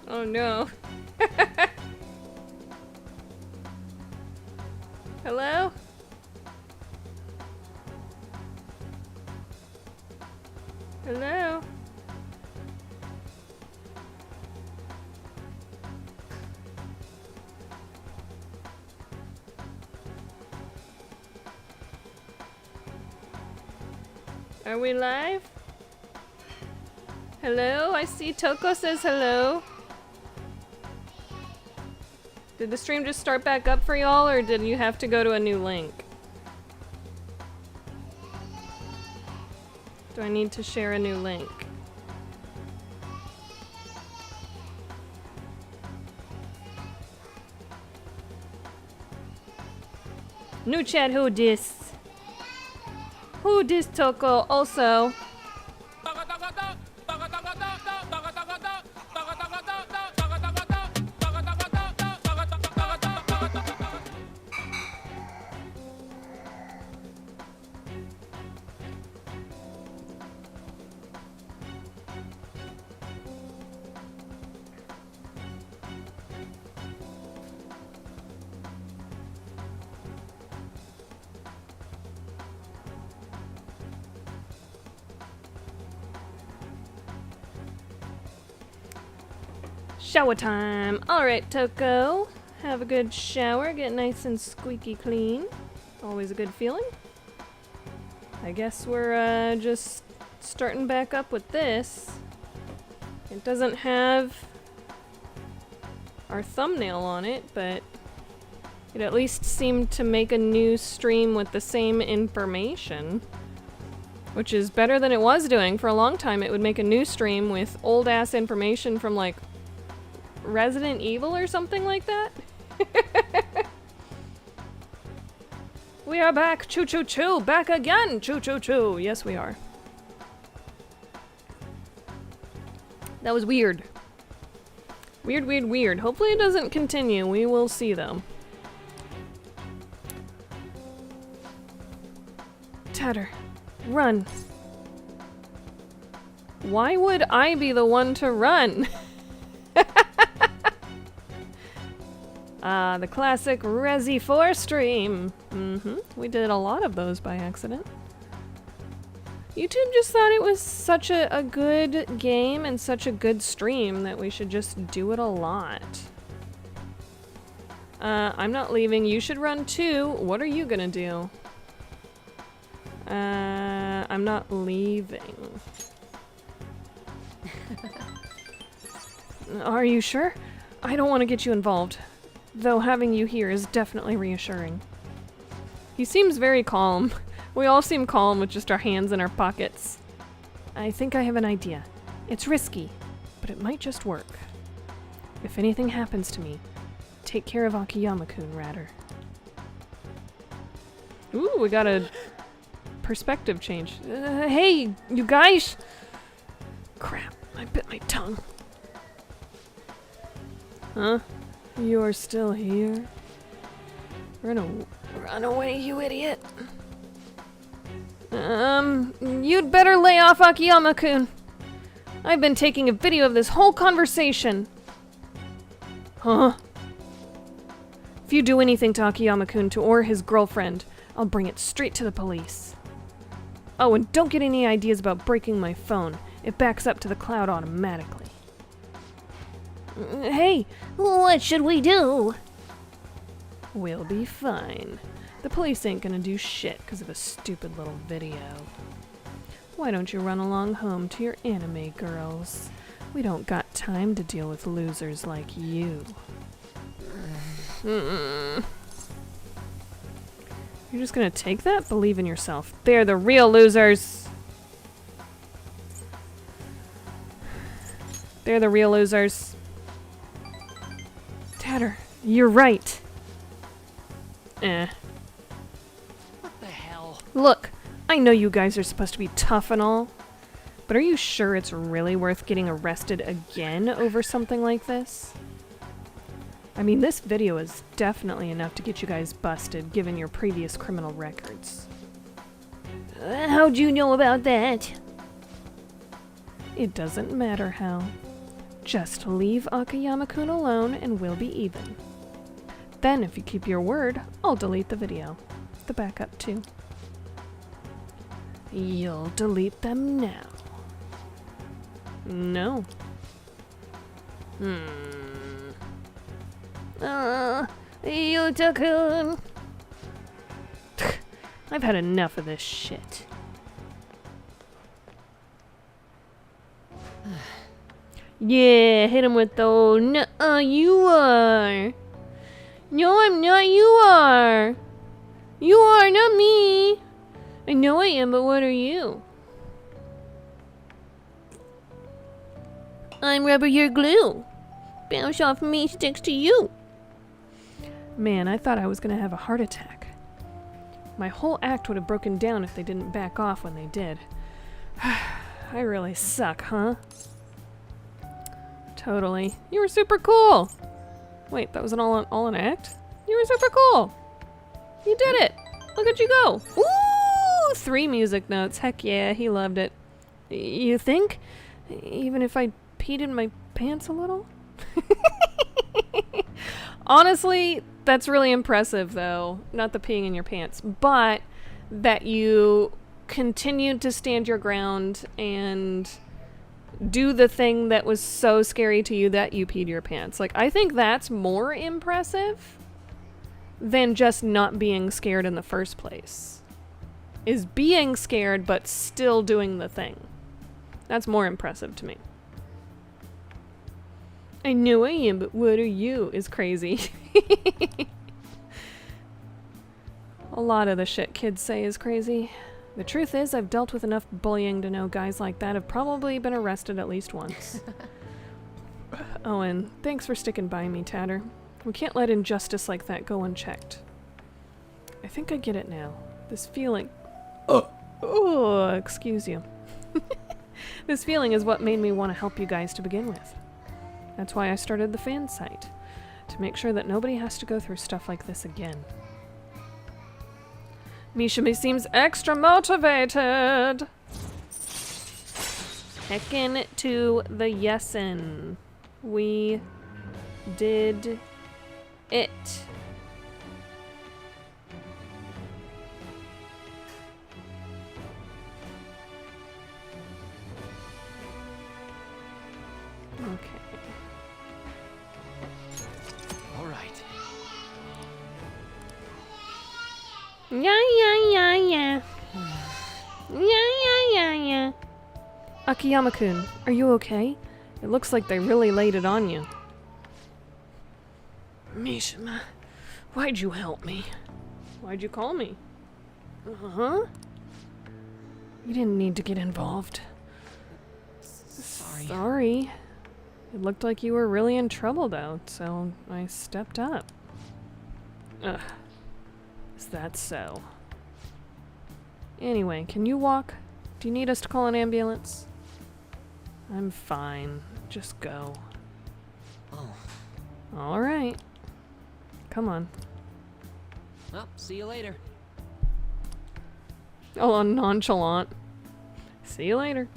Oh no. Hello? Hello? Are we live? Hello? I see Toko says hello. Did the stream just start back up for y'all, or did you have to go to a new link? Do I need to share a new link? New chat, who dis? Who dis Toko? Also. Shower time! Alright, Toko. Have a good shower, get nice and squeaky clean. Always a good feeling. I guess we're just starting back up with this. It doesn't have our thumbnail on it, but it at least seemed to make a new stream with the same information. Which is better than it was doing. For a long time it would make a new stream with old ass information from like Resident Evil or something like that. We are back, choo choo choo, back again, choo choo choo. Yes, we are. That was weird. Weird, weird, weird. Hopefully it doesn't continue. We will see though. Tatter, run. Why would I be the one to run? The classic Resi 4 stream. We did a lot of those by accident. YouTube just thought it was such a good game and such a good stream that we should just do it a lot. I'm not leaving. You should run too. What are you gonna do? I'm not leaving. Are you sure? I don't want to get you involved. Though having you here is definitely reassuring. He seems very calm. We all seem calm with just our hands in our pockets. I think I have an idea. It's risky, but it might just work. If anything happens to me, take care of Akiyama-kun, Ratter. Ooh, we got a perspective change. Hey, you guys! Crap, I bit my tongue. Huh? You're still here? Run away, you idiot. You'd better lay off Akiyama-kun. I've been taking a video of this whole conversation. Huh? If you do anything to Akiyama-kun or his girlfriend, I'll bring it straight to the police. Oh, and don't get any ideas about breaking my phone. It backs up to the cloud automatically. Hey, what should we do? We'll be fine. The police ain't gonna do shit because of a stupid little video. Why don't you run along home to your anime girls? We don't got time to deal with losers like you. You're just gonna take that? Believe in yourself. They're the real losers. They're the real losers. Tatter, you're right. What the hell? Look, I know you guys are supposed to be tough and all, but are you sure it's really worth getting arrested again over something like this? I mean, this video is definitely enough to get you guys busted, given your previous criminal records. How'd you know about that? It doesn't matter how. Just leave Akiyama-kun alone and we'll be even. Then, if you keep your word, I'll delete the video. The backup, too. You'll delete them now. No. Yuta-kun. I've had enough of this shit. Yeah, hit him with the old, nuh-uh, you are. No, I'm not, you are. You are, not me. I know I am, but what are you? I'm rubber, you're glue. Bounce off me, sticks to you. Man, I thought I was gonna have a heart attack. My whole act would have broken down if they didn't back off when they did. I really suck, huh? Totally. You were super cool. Wait, that was all an act? You were super cool. You did it. Look at you go. Ooh, 3 music notes. Heck yeah, he loved it. You think? Even if I peed in my pants a little? Honestly, that's really impressive, though. Not the peeing in your pants, but that you continued to stand your ground and do the thing that was so scary to you that you peed your pants. Like, I think that's more impressive than just not being scared in the first place. Is being scared but still doing the thing. That's more impressive to me. I know I am, but what are you? Is crazy. A lot of the shit kids say is crazy. The truth is, I've dealt with enough bullying to know guys like that have probably been arrested at least once. Oh, and thanks for sticking by me, Tatter. We can't let injustice like that go unchecked. I think I get it now. This feeling... Oh, excuse you. This feeling is what made me want to help you guys to begin with. That's why I started the fan site. To make sure that nobody has to go through stuff like this again. Mishimi seems extra motivated. Heckin' to the yesin. We did it. Okay. All right. Yeah. Yeah. Akiyama-kun, are you okay? It looks like they really laid it on you. Mishima, why'd you help me? Why'd you call me? Uh-huh. You didn't need to get involved. Sorry. It looked like you were really in trouble, though, so I stepped up. Ugh. Is that so? Anyway, can you walk? Do you need us to call an ambulance? I'm fine. Just go. Oh. Alright. Come on. Well, see you later. Oh, nonchalant. See you later.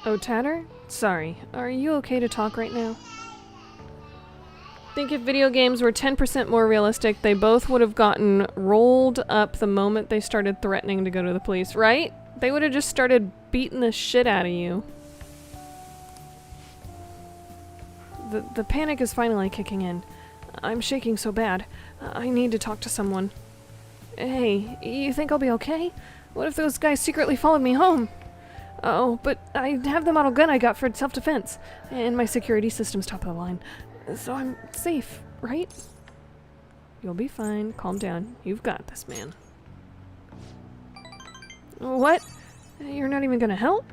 Oh, Tatter? Sorry. Are you okay to talk right now? Think if video games were 10% more realistic, they both would have gotten rolled up the moment they started threatening to go to the police, right? They would have just started beating the shit out of you. The panic is finally kicking in. I'm shaking so bad. I need to talk to someone. Hey, you think I'll be okay? What if those guys secretly followed me home? Oh, but I have the model gun I got for self-defense, and my security system's top of the line, so I'm safe, right? You'll be fine. Calm down. You've got this, man. What? You're not even gonna help?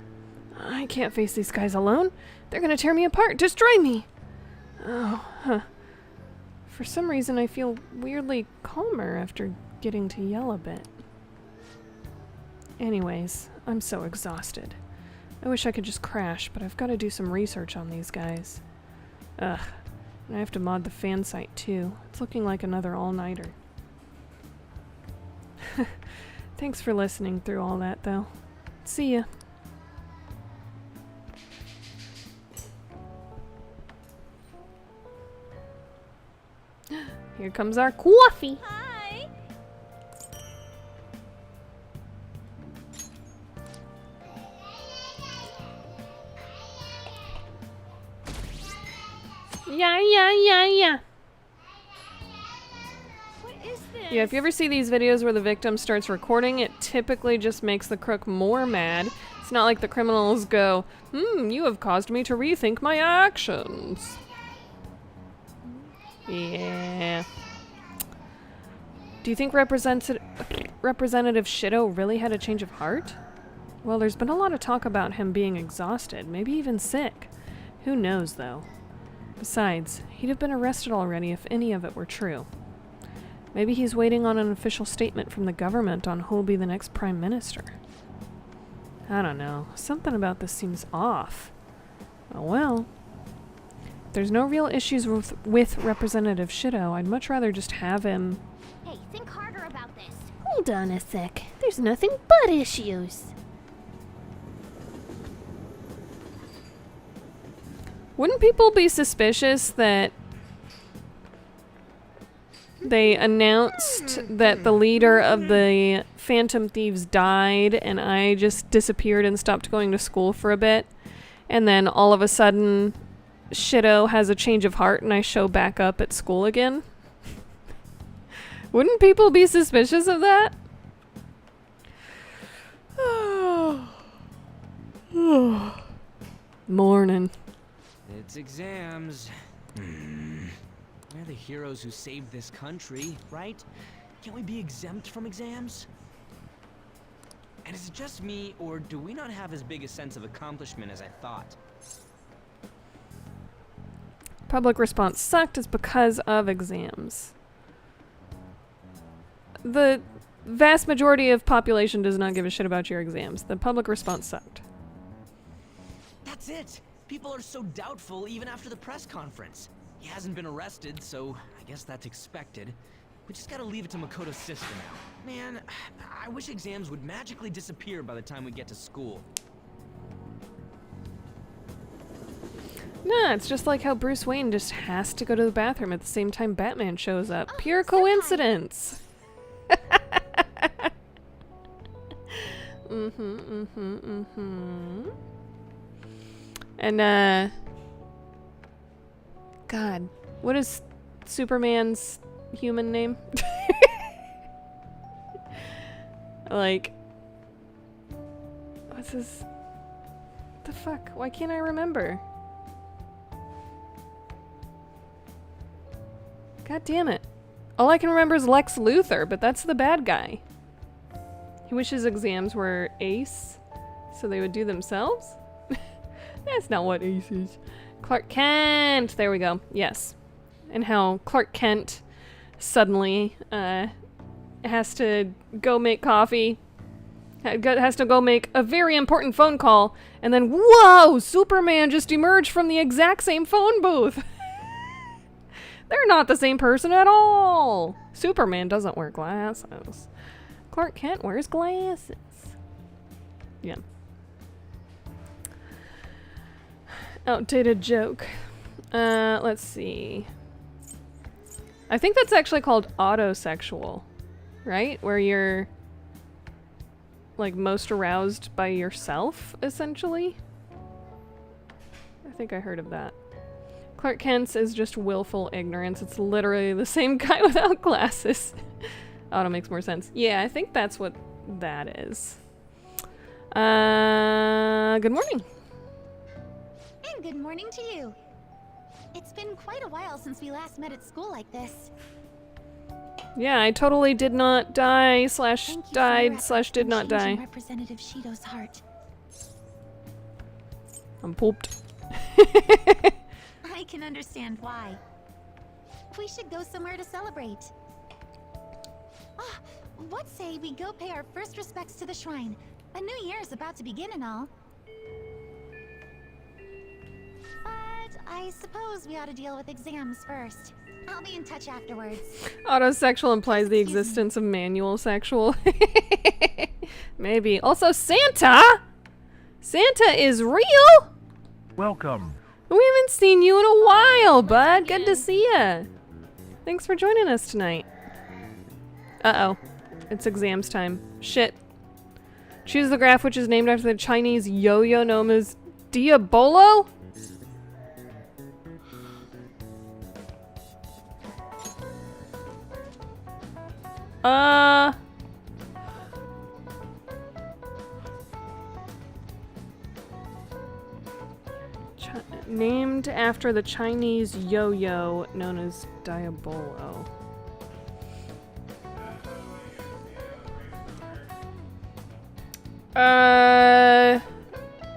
I can't face these guys alone. They're gonna tear me apart, destroy me! Oh, huh. For some reason, I feel weirdly calmer after getting to yell a bit. Anyways, I'm so exhausted. I wish I could just crash, but I've got to do some research on these guys. Ugh. And I have to mod the fan site too. It's looking like another all-nighter. Thanks for listening through all that, though. See ya. Here comes our coffee. Hi. Yeah. What is this? Yeah, if you ever see these videos where the victim starts recording, it typically just makes the crook more mad. It's not like the criminals go, you have caused me to rethink my actions. Yeah. Do you think Representative Shido really had a change of heart? Well, there's been a lot of talk about him being exhausted, maybe even sick. Who knows, though? Besides, he'd have been arrested already if any of it were true. Maybe he's waiting on an official statement from the government on who'll be the next prime minister. I don't know. Something about this seems off. Oh well. If there's no real issues with Representative Shido, I'd much rather just have him... Hey, think harder about this. Hold on a sec. There's nothing but issues. Wouldn't people be suspicious that they announced that the leader of the Phantom Thieves died and I just disappeared and stopped going to school for a bit, and then all of a sudden Shido has a change of heart and I show back up at school again? Wouldn't people be suspicious of that? Morning. It's exams. We're the heroes who saved this country, right? Can't we be exempt from exams? And is it just me, or do we not have as big a sense of accomplishment as I thought? Public response sucked is because of exams. The vast majority of population does not give a shit about your exams. The public response sucked. That's it! People are so doubtful even after the press conference. He hasn't been arrested, so I guess that's expected. We just gotta leave it to Makoto's sister now. Man, I wish exams would magically disappear by the time we get to school. Nah, it's just like how Bruce Wayne just has to go to the bathroom at the same time Batman shows up. Oh, Pure so hi. coincidence. And, God, what is Superman's human name? Like, what's his... The fuck? Why can't I remember? God damn it. All I can remember is Lex Luthor, but that's the bad guy. He wishes exams were ace, so they would do themselves? That's not what ace is. Clark Kent! There we go. Yes. And how Clark Kent suddenly has to go make coffee, has to go make a very important phone call, and then, whoa! Superman just emerged from the exact same phone booth! They're not the same person at all! Superman doesn't wear glasses. Clark Kent wears glasses. Yeah. Outdated joke. Let's see. I think that's actually called autosexual, right? Where you're like most aroused by yourself, essentially. I think I heard of that. Clark Kent's is just willful ignorance. It's literally the same guy without glasses. Auto makes more sense. Yeah, I think that's what that is. Good morning. And good morning to you. It's been quite a while since we last met at school like this. Yeah, I totally did not die slash Thank you for your died efforts slash did in not changing die. Representative Shido's heart. I'm pooped. I can understand why. We should go somewhere to celebrate. What say we go pay our first respects to the shrine? A new year is about to begin and all. But I suppose we ought to deal with exams first. I'll be in touch afterwards. Autosexual implies the Excuse me. existence of manual sexual. Maybe. Also, Santa! Santa is real? Welcome. We haven't seen you in a while, bud. Good to see ya. Thanks for joining us tonight. Uh-oh. It's exams time. Shit. Choose the graph which is named after the Chinese yo-yo known as Diabolo? Named after the Chinese yo-yo known as Diabolo.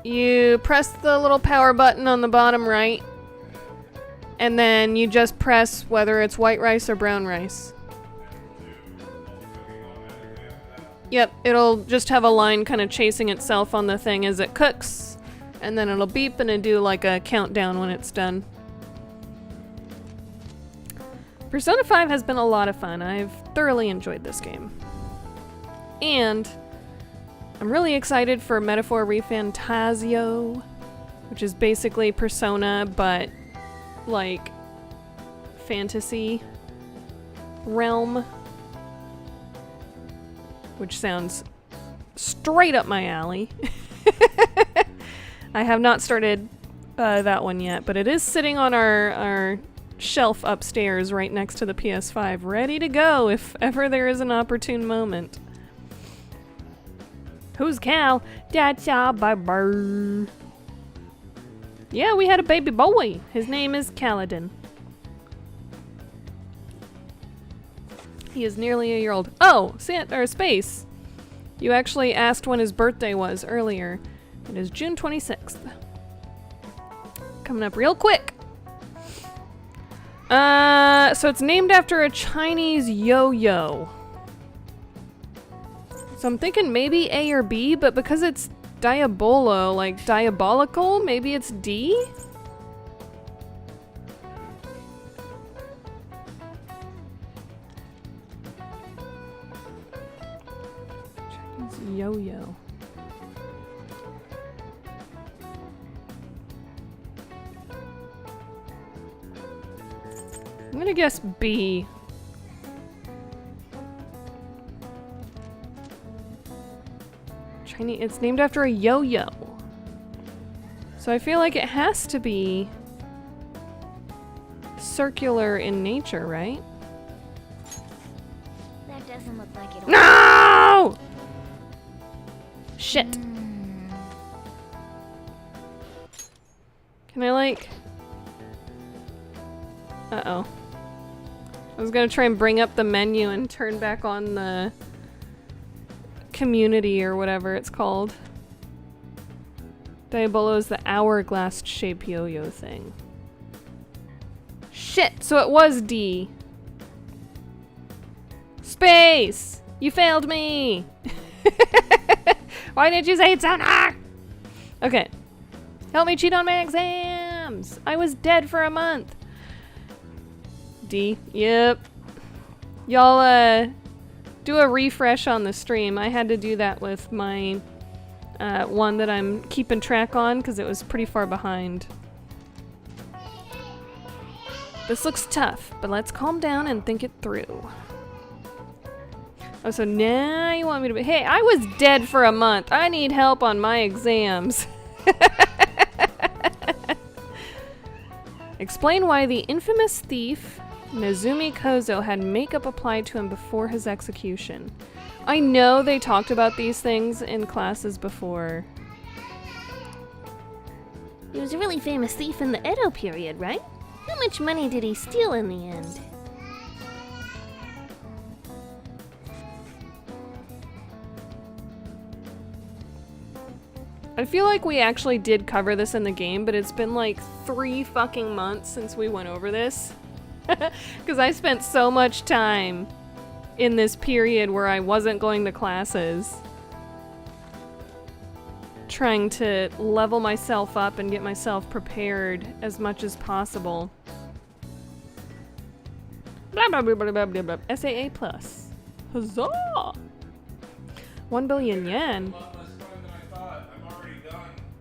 You press the little power button on the bottom right, and then you just press whether it's white rice or brown rice. Yep, it'll just have a line kind of chasing itself on the thing as it cooks, and then it'll beep and it'll do like a countdown when it's done. Persona 5 has been a lot of fun. I've thoroughly enjoyed this game. And I'm really excited for Metaphor ReFantasio, which is basically Persona, but like fantasy realm, which sounds straight up my alley. I have not started that one yet, but it is sitting on our shelf upstairs right next to the PS5, ready to go if ever there is an opportune moment. Who's Cal? That's our baby. Yeah, we had a baby boy. His name is Kaladin. He is nearly a year old. Oh, Space. You actually asked when his birthday was earlier. It is June 26th. Coming up real quick. So it's named after a Chinese yo-yo. So I'm thinking maybe A or B, but because it's Diabolo, like diabolical, maybe it's D? Chinese yo-yo. I'm gonna guess B. It's named after a yo-yo. So I feel like it has to be circular in nature, right? That doesn't look like it. No! Shit. Can I like... Uh-oh. I was gonna try and bring up the menu and turn back on the community or whatever it's called. Diabolo is the hourglass shaped yo-yo thing. Shit, so it was D. Space! You failed me! Why didn't you say it sooner? Okay. Help me cheat on my exams! I was dead for a month. D. Yep. Y'all, do a refresh on the stream. I had to do that with my one that I'm keeping track on because it was pretty far behind. This looks tough, but let's calm down and think it through. Oh, so now you want me to be... Hey, I was dead for a month. I need help on my exams. Explain why the infamous thief Nezumi Kozo had makeup applied to him before his execution. I know they talked about these things in classes before. He was a really famous thief in the Edo period, right? How much money did he steal in the end? I feel like we actually did cover this in the game, but it's been like 3 fucking months since we went over this. Because I spent so much time in this period where I wasn't going to classes trying to level myself up and get myself prepared as much as possible. Blah, blah, blah, blah, blah, blah, blah. SAA plus. Huzzah! 1 billion yen.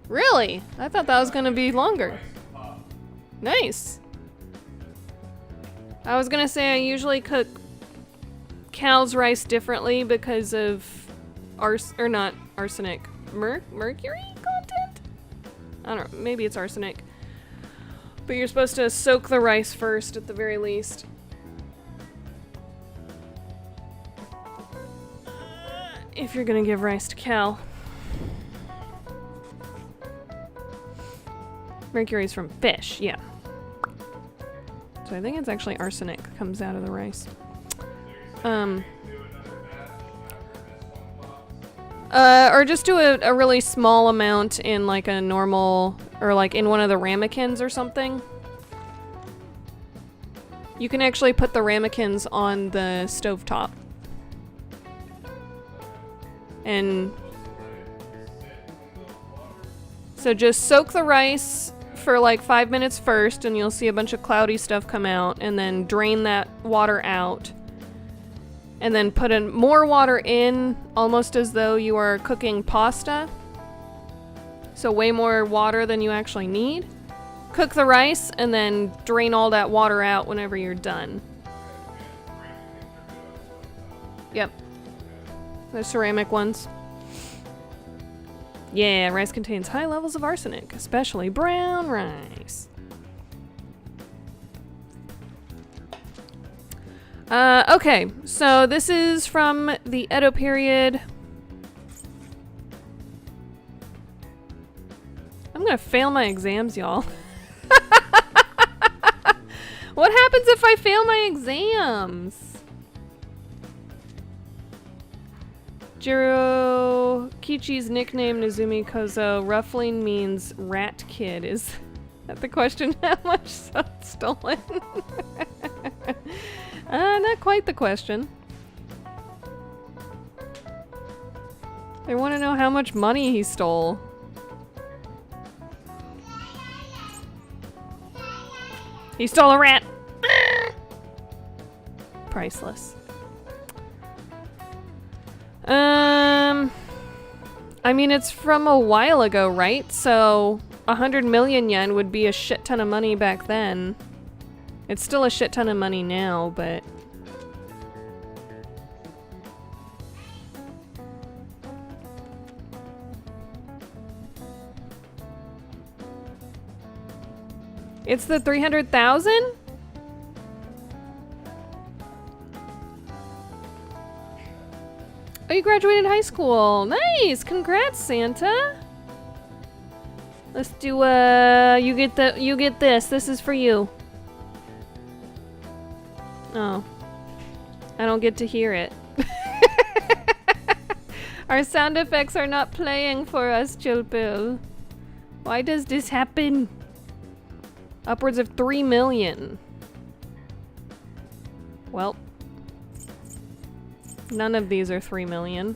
Really? I thought that was gonna be longer. Nice. I was gonna say I usually cook Cal's rice differently because of arsenic. Mercury content? I don't know, maybe it's arsenic. But you're supposed to soak the rice first at the very least. If you're gonna give rice to Cal. Mercury's from fish, yeah. So I think it's actually arsenic that comes out of the rice. Or just do a really small amount in like a normal, or like in one of the ramekins or something. You can actually put the ramekins on the stovetop. And so just soak the rice for like 5 minutes first and you'll see a bunch of cloudy stuff come out, and then drain that water out. And then put in more water in, almost as though you are cooking pasta. So way more water than you actually need. Cook the rice and then drain all that water out whenever you're done. Yep. The ceramic ones. Yeah, rice contains high levels of arsenic, especially brown rice. Okay, so this is from the Edo period. I'm gonna fail my exams, y'all. What happens if I fail my exams? Jiro Kichi's nickname, Nozumi Kozo, roughly means rat kid. Is that the question? How much stolen? Not quite the question. They want to know how much money he stole. He stole a rat! Priceless. I mean, it's from a while ago, right? So 100 million yen would be a shit ton of money back then. It's still a shit ton of money now, but... It's the 300,000? Oh, you graduated high school. Nice! Congrats, Santa! Let's do, you get this. This is for you. Oh. I don't get to hear it. Our sound effects are not playing for us, Chilpil. Why does this happen? Upwards of 3 million. Well. None of these are 3 million.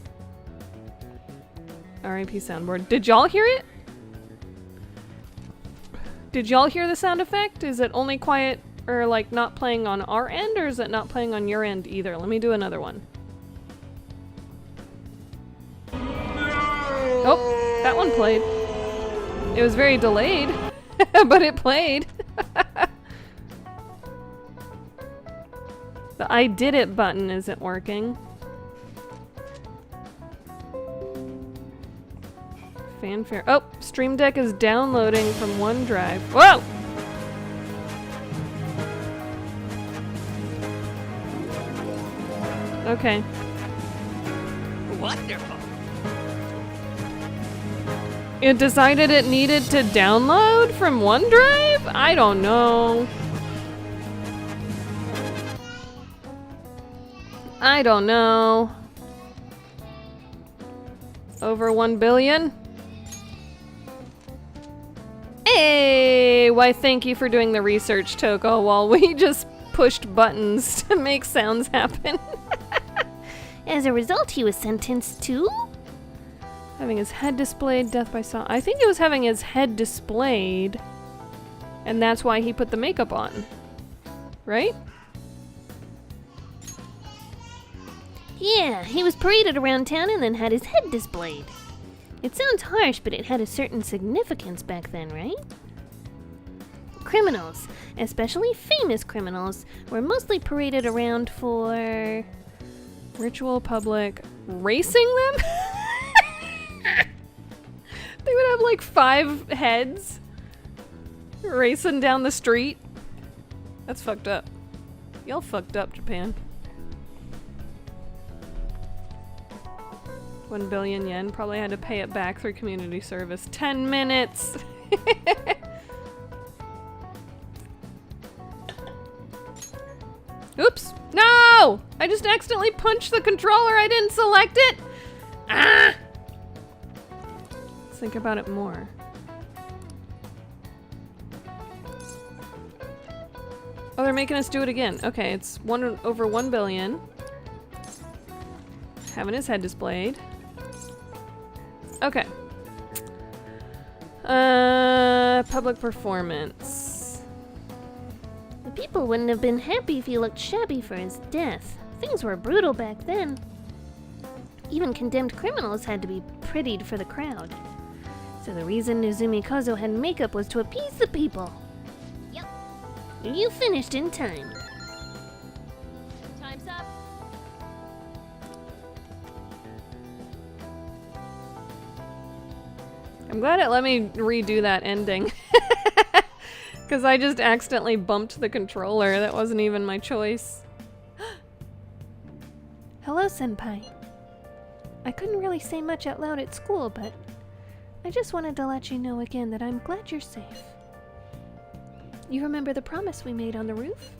RIP soundboard. Did y'all hear it? Did y'all hear the sound effect? Is it only quiet or like not playing on our end, or is it not playing on your end either? Let me do another one. Oh, that one played. It was very delayed, but it played. The I did it button isn't working. Fanfare. Oh, Stream Deck is downloading from OneDrive. Whoa! Okay. Wonderful. It decided it needed to download from OneDrive? I don't know. I don't know. Over 1 billion? Hey! Why, thank you for doing the research, Toko, while we just pushed buttons to make sounds happen. As a result, he was sentenced to Having his head displayed, death by saw. I think it was having his head displayed, and that's why he put the makeup on. Right? Yeah, he was paraded around town and then had his head displayed. It sounds harsh, but it had a certain significance back then, right? Criminals, especially famous criminals, were mostly paraded around for... Ritual public racing them? They would have like 5 heads racing down the street. That's fucked up. Y'all fucked up, Japan. 1 billion yen. Probably had to pay it back through community service. 10 minutes! Oops! No! I just accidentally punched the controller. I didn't select it! Ah! Let's think about it more. Oh, they're making us do it again. Okay, it's 1 over 1 billion. Having his head displayed. Okay. Public performance. The people wouldn't have been happy if he looked shabby for his death. Things were brutal back then. Even condemned criminals had to be prettied for the crowd. So the reason Nozumi Kozo had makeup was to appease the people. Yep. You finished in time. Time's up. I'm glad it let me redo that ending. Because I just accidentally bumped the controller. That wasn't even my choice. Hello, Senpai. I couldn't really say much out loud at school, but I just wanted to let you know again that I'm glad you're safe. You remember the promise we made on the roof?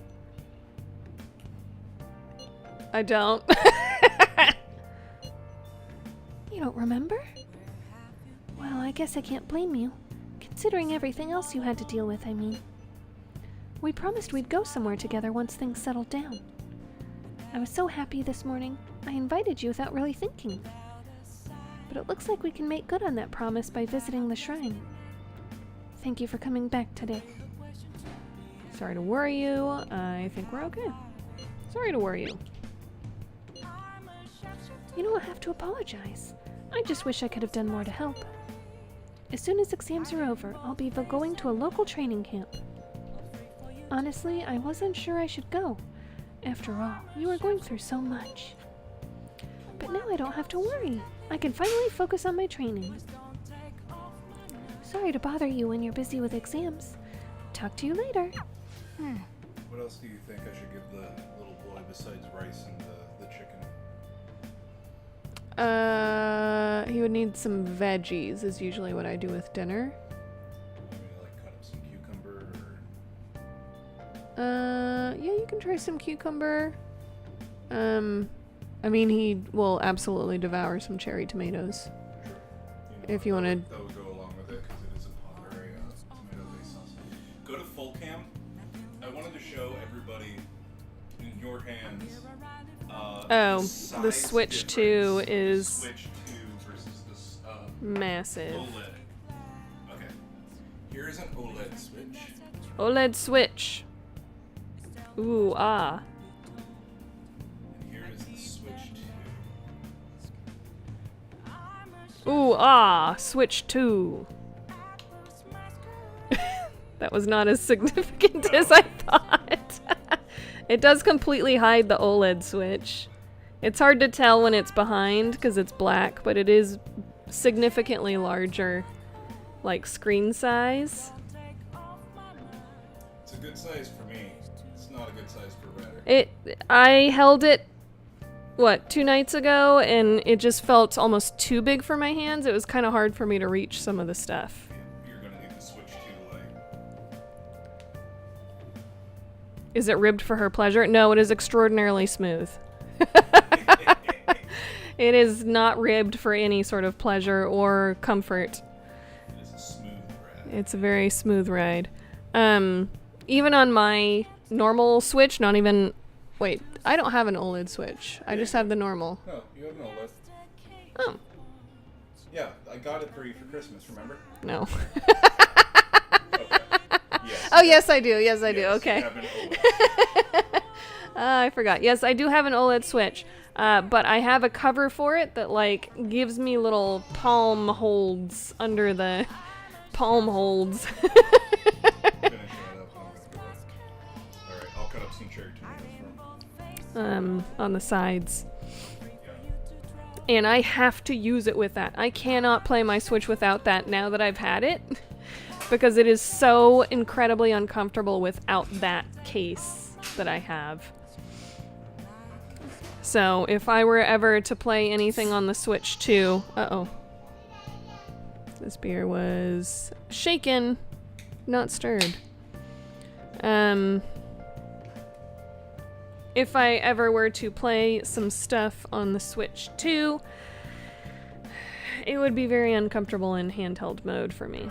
I don't. You don't remember? Well, I guess I can't blame you, considering everything else you had to deal with, I mean. We promised we'd go somewhere together once things settled down. I was so happy this morning, I invited you without really thinking. But it looks like we can make good on that promise by visiting the shrine. Thank you for coming back today. Sorry to worry you. I think we're okay. Sorry to worry you. You don't have to apologize. I just wish I could have done more to help. As soon as exams are over, I'll be going to a local training camp. Honestly, I wasn't sure I should go. After all, you were going through so much. But now I don't have to worry. I can finally focus on my training. Sorry to bother you when you're busy with exams. Talk to you later. What else do you think I should give the little boy besides rice and the chicken? He would need some veggies is usually what I do with dinner. Maybe like cut up some cucumber or... Yeah, you can try some cucumber. I mean, he will absolutely devour some cherry tomatoes. Sure. If you wanna... That would go along with it because it is a very tomato-based sauce. Go to full cam. I wanted to show everybody in your hands the Switch 2 is Switch 2 versus this massive. OLED. Okay. Here's an OLED Switch. OLED Switch. Ooh, ah. And here is the Switch 2. Ooh, ah. Switch 2. That was not as significant as I thought. It does completely hide the OLED Switch. It's hard to tell when it's behind because it's black, but it is significantly larger, like screen size. It's a good size for me. It's not a good size for Redder. I held it, what, 2 nights ago, and it just felt almost too big for my hands. It was kind of hard for me to reach some of the stuff. You're gonna need the Switch 2 like... Is it ribbed for her pleasure? No, it is extraordinarily smooth. It is not ribbed for any sort of pleasure or comfort. It is a smooth ride. It's a very smooth ride. Even on my normal Switch, not even... Wait, I don't have an OLED Switch. I just have the normal. No, you have no OLED. Oh. Yeah, I got it for you for Christmas, remember? No. Okay. Yes. Oh, yes, I do. Yes, I do. Yes, Okay. you have an OLED. I forgot. Yes, I do have an OLED Switch. But I have a cover for it that, like, gives me little palm holds under the palm holds. Finishing it up, and I'm gonna go. Alright, I'll cut up some cherry tomatoes On the sides. And I have to use it with that. I cannot play my Switch without that now that I've had it. Because it is so incredibly uncomfortable without that case that I have. So if I were ever to play anything on the Switch too... Uh-oh. This beer was shaken, not stirred. If I ever were to play some stuff on the Switch too, it would be very uncomfortable in handheld mode for me.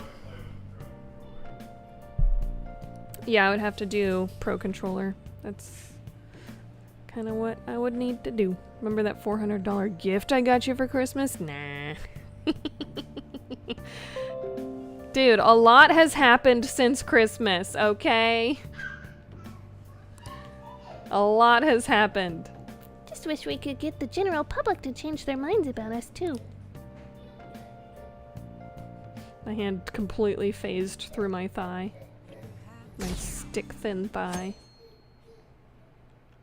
Yeah, I would have to do Pro Controller. That's kind of what I would need to do. Remember that $400 gift I got you for Christmas? Nah. Dude, a lot has happened since Christmas, okay? A lot has happened. Just wish we could get the general public to change their minds about us, too. My hand completely phased through my thigh. My stick-thin thigh.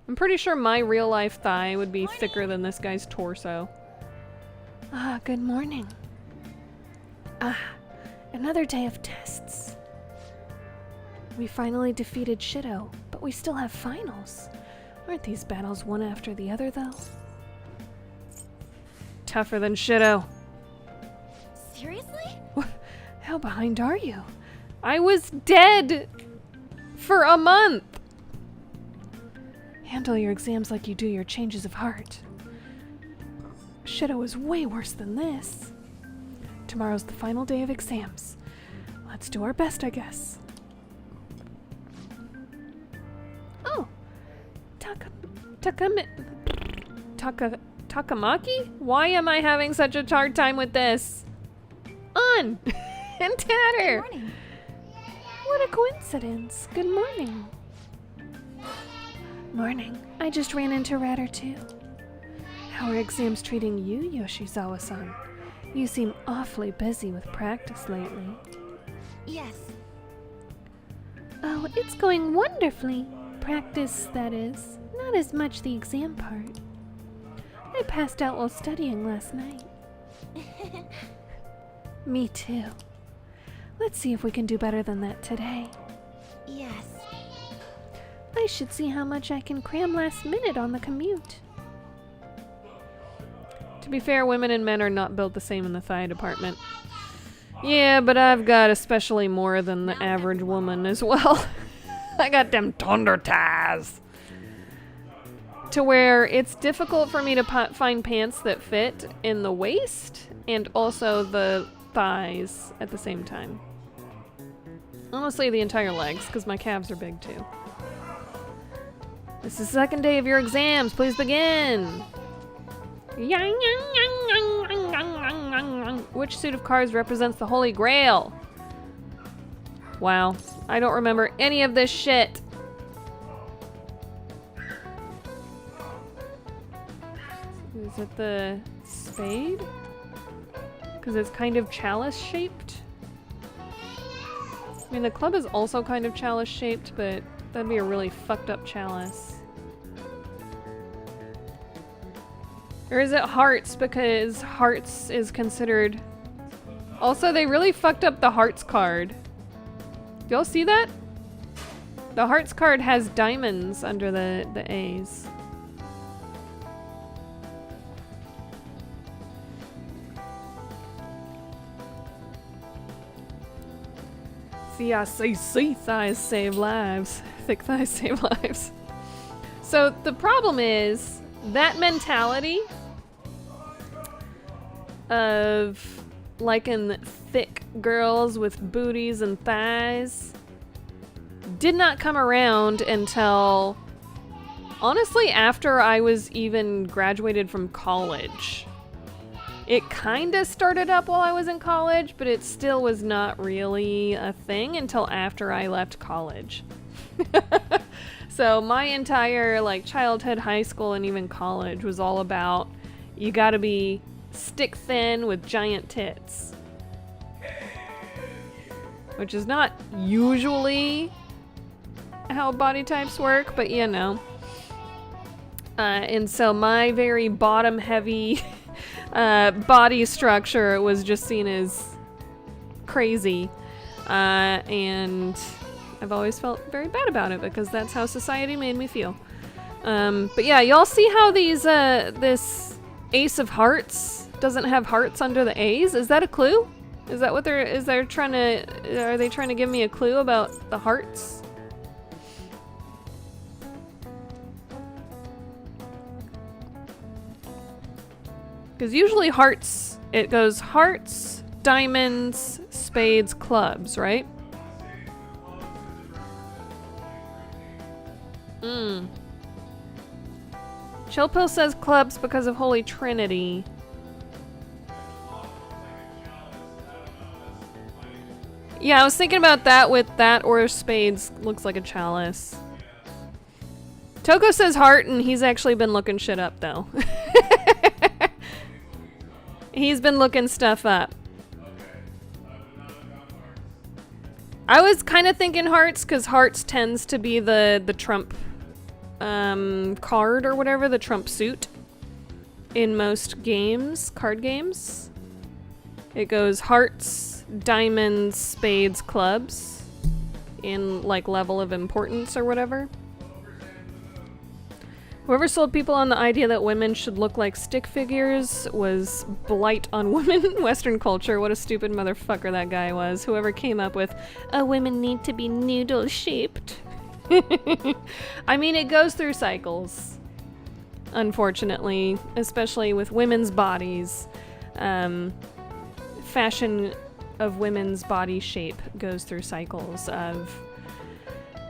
I'm pretty sure my real-life thigh would be thicker than this guy's torso. Ah, good morning. Ah, another day of tests. We finally defeated Shido, but we still have finals. Aren't these battles one after the other, though? Tougher than Shido. Seriously? How behind are you? I was dead for a month. Handle your exams like you do your changes of heart. Shido is way worse than this. Tomorrow's the final day of exams. Let's do our best, I guess. Oh, Takamaki? Why am I having such a hard time with this? On! And Tatter! Good morning. What a coincidence. Good morning. Morning. I just ran into Ratter too. How are exams treating you, Yoshizawa-san? You seem awfully busy with practice lately. Yes. Oh, it's going wonderfully. Practice, that is. Not as much the exam part. I passed out while studying last night. Me too. Let's see if we can do better than that today. Yes. I should see how much I can cram last minute on the commute. To be fair, women and men are not built the same in the thigh department. Yeah, but I've got especially more than the average woman as well. I got them thunder thighs. To where it's difficult for me to find pants that fit in the waist and also the thighs at the same time. Honestly, the entire legs, because my calves are big too. This is the second day of your exams. Please begin. Which suit of cards represents the Holy Grail? Wow, I don't remember any of this shit. Is it the spade? Because it's kind of chalice shaped. I mean, the club is also kind of chalice shaped, but that'd be a really fucked up chalice. Or is it hearts? Because hearts is considered... Also, they really fucked up the hearts card. Do y'all see that? The hearts card has diamonds under the A's. C thighs save lives. Thick thighs save lives. So the problem is that mentality of liking thick girls with booties and thighs did not come around until honestly after I was even graduated from college. It kind of started up while I was in college, but it still was not really a thing until after I left college. So my entire like childhood, high school, and even college was all about you gotta be stick thin with giant tits. Which is not usually how body types work, but you know. And so my very bottom heavy body structure was just seen as crazy. And I've always felt very bad about it because that's how society made me feel. But yeah, y'all see how these this Ace of Hearts doesn't have hearts under the A's? Is that a clue? Is that what they're trying to, are they trying to give me a clue about the hearts? Because usually hearts, it goes hearts, diamonds, spades, clubs, right? Chillpill says clubs because of Holy Trinity. Yeah, I was thinking about that with that or spades looks like a chalice. Toko says heart, and he's actually been looking shit up though. He's been looking stuff up. I was kind of thinking hearts because hearts tends to be the trump card or whatever, the trump suit in most games, card games. It goes hearts, diamonds, spades, clubs in like level of importance or whatever. Whoever sold people on the idea that women should look like stick figures was blight on women in Western culture. What a stupid motherfucker that guy was. Whoever came up with, oh, women need to be noodle-shaped. I mean, it goes through cycles, unfortunately, especially with women's bodies. Fashion of women's body shape goes through cycles of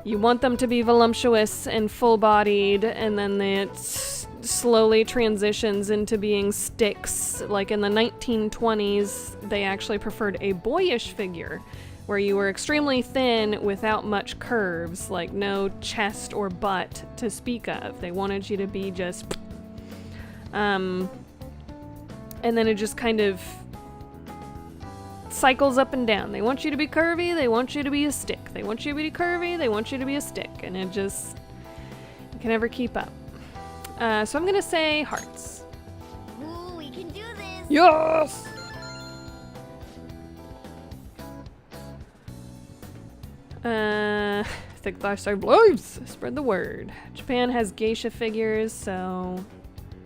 you want them to be voluptuous and full-bodied, and then it slowly transitions into being sticks. Like in the 1920s, they actually preferred a boyish figure, where you were extremely thin without much curves, like no chest or butt to speak of. They wanted you to be just... and then it just kind of cycles up and down. They want you to be curvy, they want you to be a stick. They want you to be curvy, they want you to be a stick. And it just... you can never keep up. So I'm gonna say hearts. Ooh, we can do this! Yes! Thick thighs save lives! Spread the word. Japan has geisha figures, so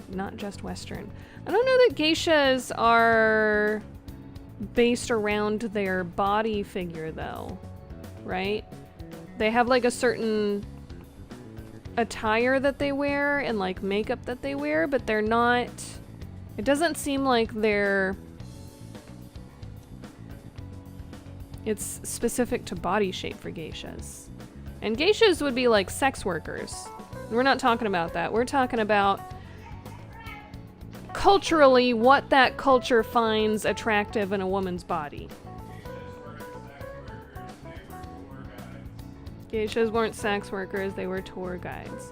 not just Western. I don't know that geishas are based around their body figure though, right? They have like a certain attire that they wear and like makeup that they wear, but they're not, it doesn't seem like it's specific to body shape for geishas. And geishas would be like sex workers. We're not talking about that. We're talking about culturally what that culture finds attractive in a woman's body. Geishas weren't sex workers, they were tour guides.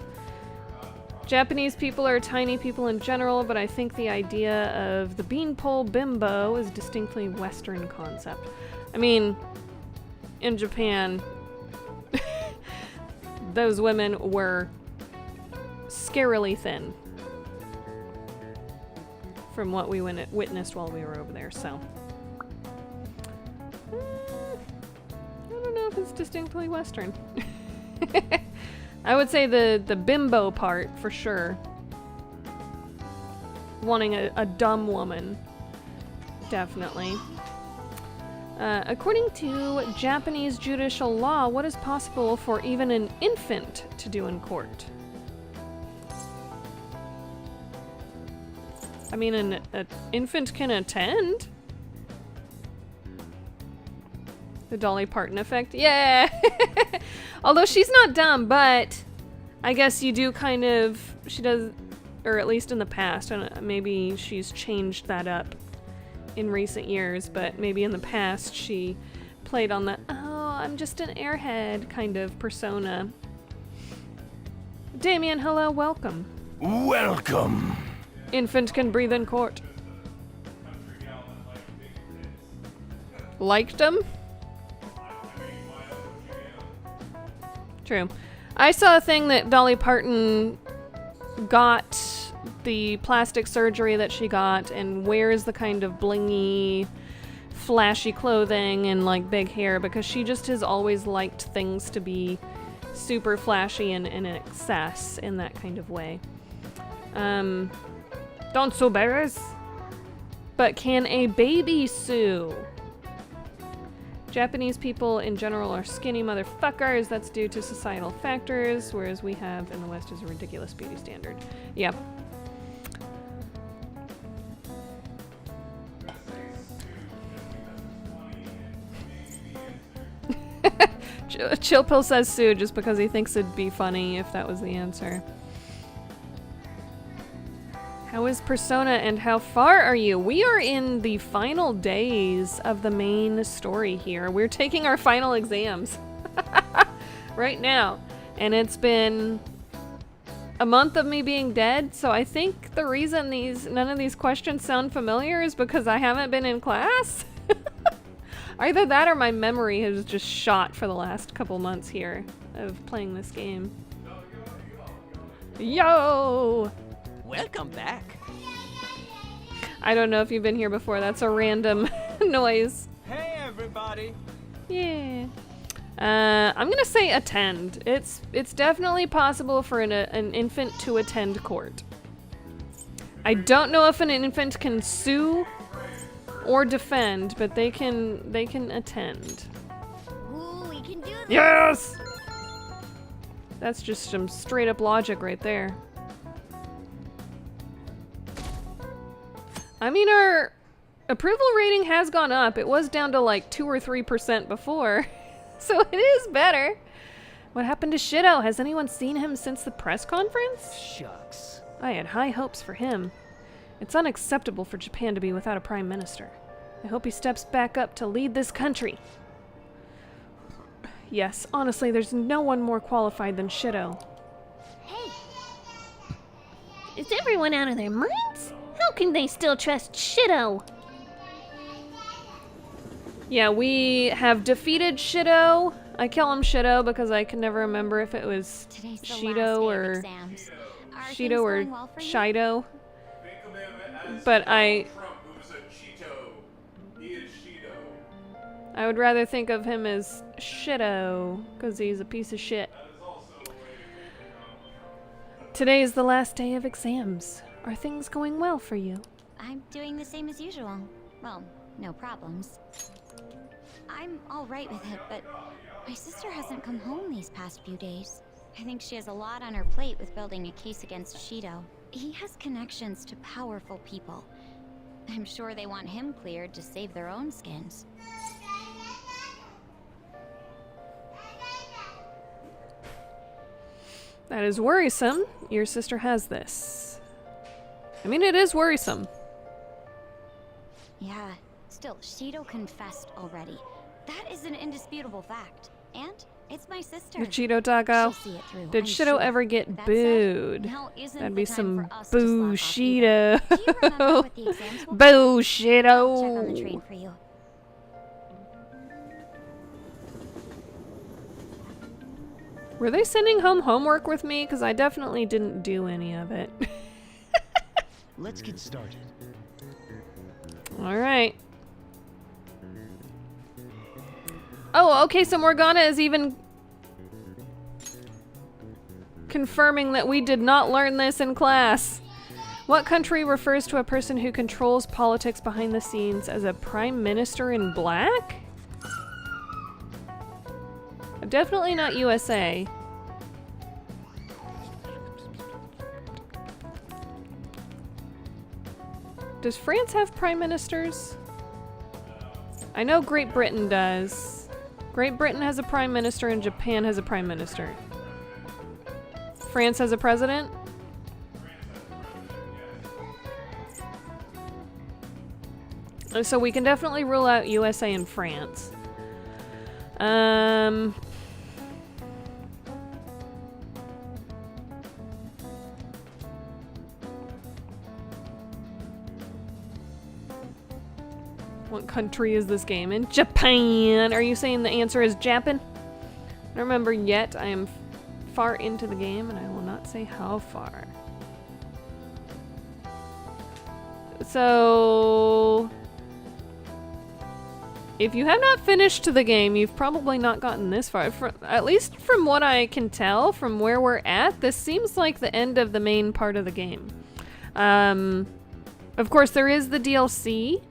Japanese people are tiny people in general, but I think the idea of the beanpole bimbo is distinctly Western concept. I mean, in Japan, those women were scarily thin from what we witnessed while we were over there, so. I don't know if it's distinctly Western. I would say the bimbo part, for sure. Wanting a dumb woman. Definitely. According to Japanese judicial law, what is possible for even an infant to do in court? I mean, an infant can attend. The Dolly Parton effect. Yeah! Although she's not dumb, but I guess you do kind of... she does... or at least in the past, and maybe she's changed that up in recent years, but maybe in the past she played on the, oh, I'm just an airhead kind of persona. Damien, hello, welcome. Welcome. Infant can breathe in court. Liked them? True. I saw a thing that Dolly Parton got the plastic surgery that she got and wears the kind of blingy, flashy clothing and like big hair because she just has always liked things to be super flashy and in excess in that kind of way. Don't sue bearers. But can a baby sue? Japanese people in general are skinny motherfuckers. That's due to societal factors, whereas we have in the West is a ridiculous beauty standard. Yep. Chill Pill says sue just because he thinks it'd be funny if that was the answer. How is Persona and how far are you? We are in the final days of the main story here. We're taking our final exams right now. And it's been a month of me being dead, so I think the reason none of these questions sound familiar is because I haven't been in class. Either that or my memory has just shot for the last couple months here of playing this game. Yo! Welcome back. I don't know if you've been here before. That's a random noise. Hey, everybody. Yeah. I'm gonna say attend. It's definitely possible for an infant to attend court. I don't know if an infant can sue or defend, but they can attend. Ooh, we can do this. Yes! That's just some straight up logic right there. I mean, our approval rating has gone up. It was down to like 2 or 3% before, so it is better. What happened to Shido? Has anyone seen him since the press conference? Shucks. I had high hopes for him. It's unacceptable for Japan to be without a prime minister. I hope he steps back up to lead this country. Yes, honestly, there's no one more qualified than Shido. Hey, Is everyone out of their minds? How can they still trust Shido? Yeah, we have defeated Shido. I call him Shido because I can never remember if it was today's the Shido last day of or exams. Are Shido things or going well for you? Shido. Think of him as But Donald Trump, who's a Cheeto. He is Cheeto. I would rather think of him as Shido because he's a piece of shit. That is also a way to think of Donald Trump. Today is the last day of exams. Are things going well for you? I'm doing the same as usual. Well, no problems. I'm all right with it, but my sister hasn't come home these past few days. I think she has a lot on her plate with building a case against Shido. He has connections to powerful people. I'm sure they want him cleared to save their own skins. That is worrisome. Your sister has this. I mean, it is worrisome. Yeah, still, Shido confessed already. That is an indisputable fact. And it's my sister. Your Cheeto Taco. She'll see it through, Did I'm Shido sure. ever get That said, booed? now isn't That'd the be time some for us to boo slack off either. Shido. Do you remember what the exams will be? Boo I'll check on the Shido. train for you. Were they sending home homework with me? Because I definitely didn't do any of it. Let's get started. All right. Oh, okay, so Morgana is even confirming that we did not learn this in class. What country refers to a person who controls politics behind the scenes as a prime minister in black? Definitely not USA. Does France have prime ministers? I know Great Britain does. Great Britain has a prime minister and Japan has a prime minister. France has a president? So we can definitely rule out USA and France. What country is this game in? Japan! Are you saying the answer is Japan? I don't remember yet. I am far into the game, and I will not say how far. So... if you have not finished the game, you've probably not gotten this far. At least from what I can tell, from where we're at, this seems like the end of the main part of the game. Of course, there is the DLC,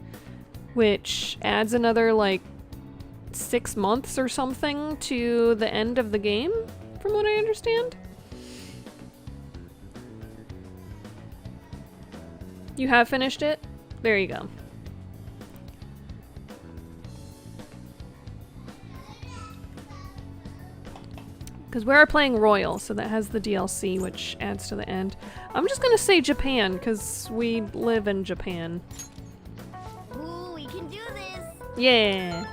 which adds another, like, 6 months or something to the end of the game, from what I understand. You have finished it? There you go. Because we are playing Royal, so that has the DLC, which adds to the end. I'm just gonna say Japan, because we live in Japan. Ooh, we can do this. Yeah.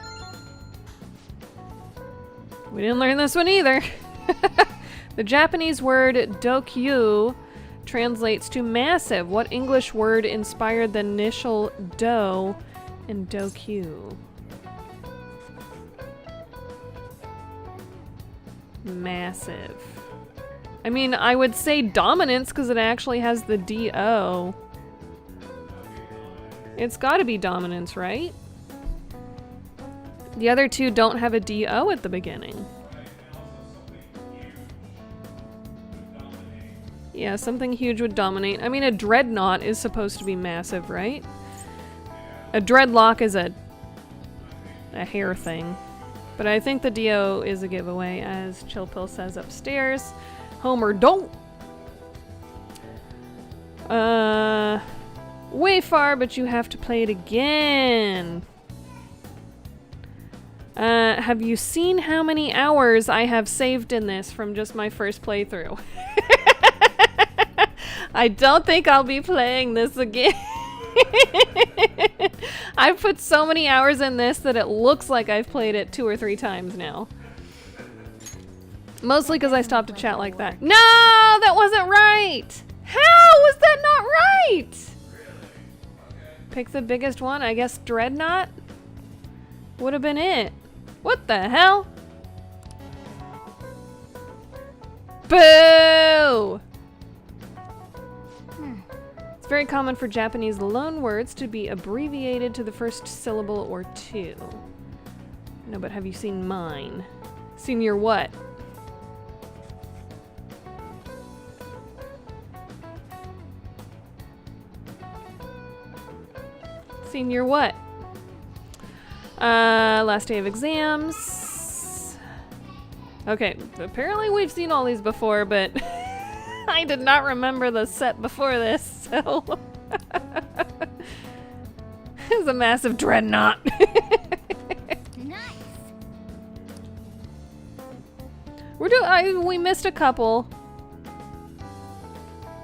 We didn't learn this one either. The Japanese word dokyu translates to massive. What English word inspired the initial do in dokyu? Massive. I mean, I would say dominance because it actually has the D-O. It's gotta be dominance, right? The other two don't have a D-O at the beginning. Yeah, something huge would dominate. I mean, a dreadnought is supposed to be massive, right? A dreadlock is a hair thing. But I think the D-O is a giveaway, as Chill Pill says upstairs. Homer, don't! Way far, but you have to play it again. Have you seen how many hours I have saved in this from just my first playthrough? I don't think I'll be playing this again. I've put so many hours in this that it looks like I've played it 2 or 3 times now. Mostly because I stopped to chat like that. No, that wasn't right! How was that not right? Pick the biggest one, I guess Dreadnought would have been it. What the hell? Boo! It's very common for Japanese loan words to be abbreviated to the first syllable or 2. No, but have you seen mine? Seen your what? Seen your what? Last day of exams. Okay, apparently we've seen all these before, but I did not remember the set before this, so it was a massive dreadnought. Nice. We missed a couple.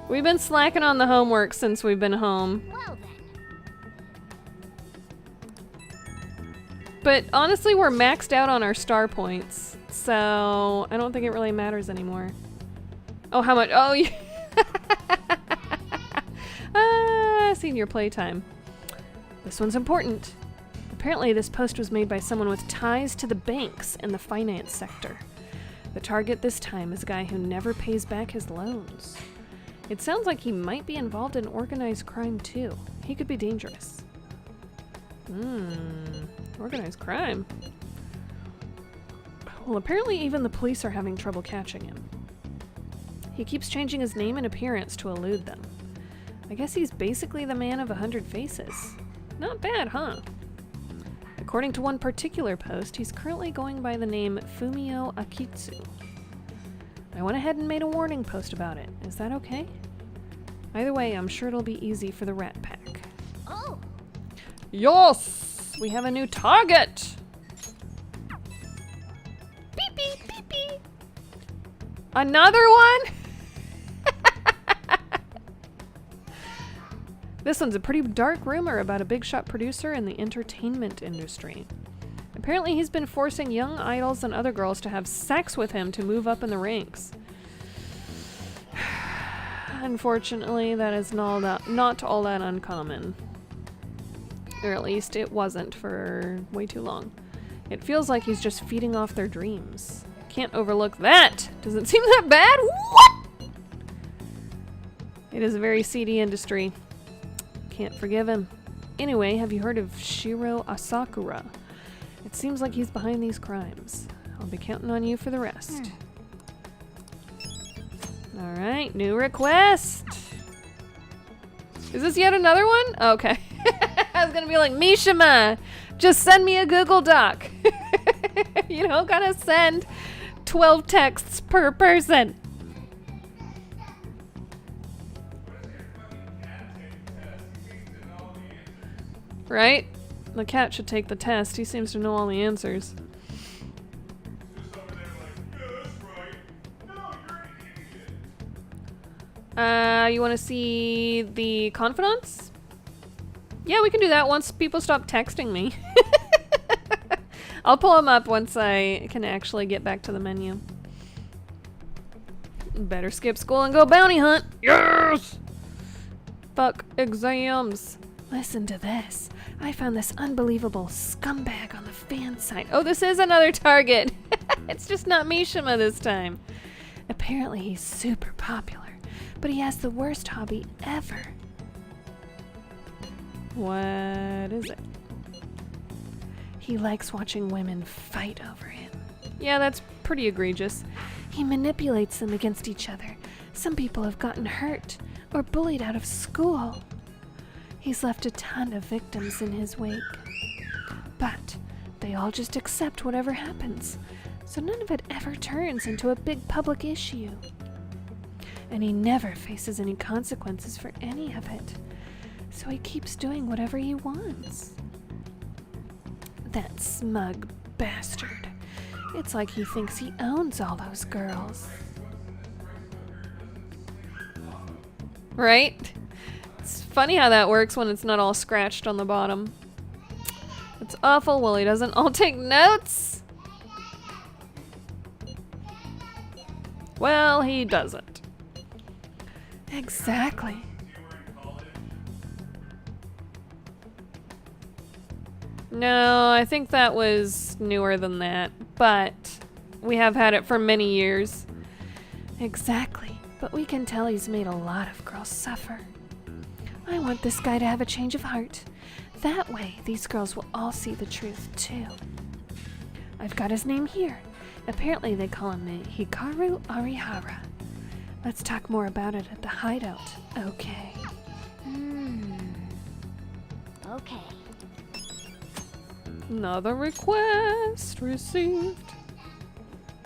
We've been slacking on the homework since we've been home. Well then. But honestly, we're maxed out on our star points, so I don't think it really matters anymore. Oh, how much? Oh, yeah. Senior playtime. This one's important. Apparently, this post was made by someone with ties to the banks and the finance sector. The target this time is a guy who never pays back his loans. It sounds like he might be involved in organized crime, too. He could be dangerous. Organized crime. Well, apparently even the police are having trouble catching him. He keeps changing his name and appearance to elude them. I guess he's basically the man of 100 faces. Not bad, huh? According to one particular post, he's currently going by the name Fumio Akitsu. I went ahead and made a warning post about it. Is that okay? Either way, I'm sure it'll be easy for the Rat Pack. Oh. Yes! We have a new target! Beep beep beep beep. Another one? This one's a pretty dark rumor about a big shot producer in the entertainment industry. Apparently he's been forcing young idols and other girls to have sex with him to move up in the ranks. Unfortunately, that is not all that uncommon. Or at least it wasn't for way too long. It feels like he's just feeding off their dreams. Can't overlook that! Doesn't seem that bad? What?! It is a very seedy industry. Can't forgive him. Anyway, have you heard of Shiro Asakura? It seems like he's behind these crimes. I'll be counting on you for the rest. Alright, new request! Is this yet another one? Okay. I was gonna be like, Mishima, just send me a Google Doc. You don't gotta send 12 texts per person. Right? The cat should take the test. He seems to know all the answers. You want to see the confidants? Yeah, we can do that once people stop texting me. I'll pull them up once I can actually get back to the menu. Better skip school and go bounty hunt. Yes! Fuck exams. Listen to this. I found this unbelievable scumbag on the fan site. Oh, this is another target. It's just not Mishima this time. Apparently he's super popular, but he has the worst hobby ever. What is it? He likes watching women fight over him. Yeah, that's pretty egregious. He manipulates them against each other. Some people have gotten hurt or bullied out of school. He's left a ton of victims in his wake. But they all just accept whatever happens, so none of it ever turns into a big public issue. And he never faces any consequences for any of it, so he keeps doing whatever he wants. That smug bastard. It's like he thinks he owns all those girls. Right? It's funny how that works when it's not all scratched on the bottom. It's awful. Well, he doesn't all take notes. Well, he doesn't. Exactly. No, I think that was newer than that, but we have had it for many years. Exactly, but we can tell he's made a lot of girls suffer. I want this guy to have a change of heart. That way, these girls will all see the truth, too. I've got his name here. Apparently they call him Hikaru Arihara. Let's talk more about it at the hideout. Okay. Okay. Another request received.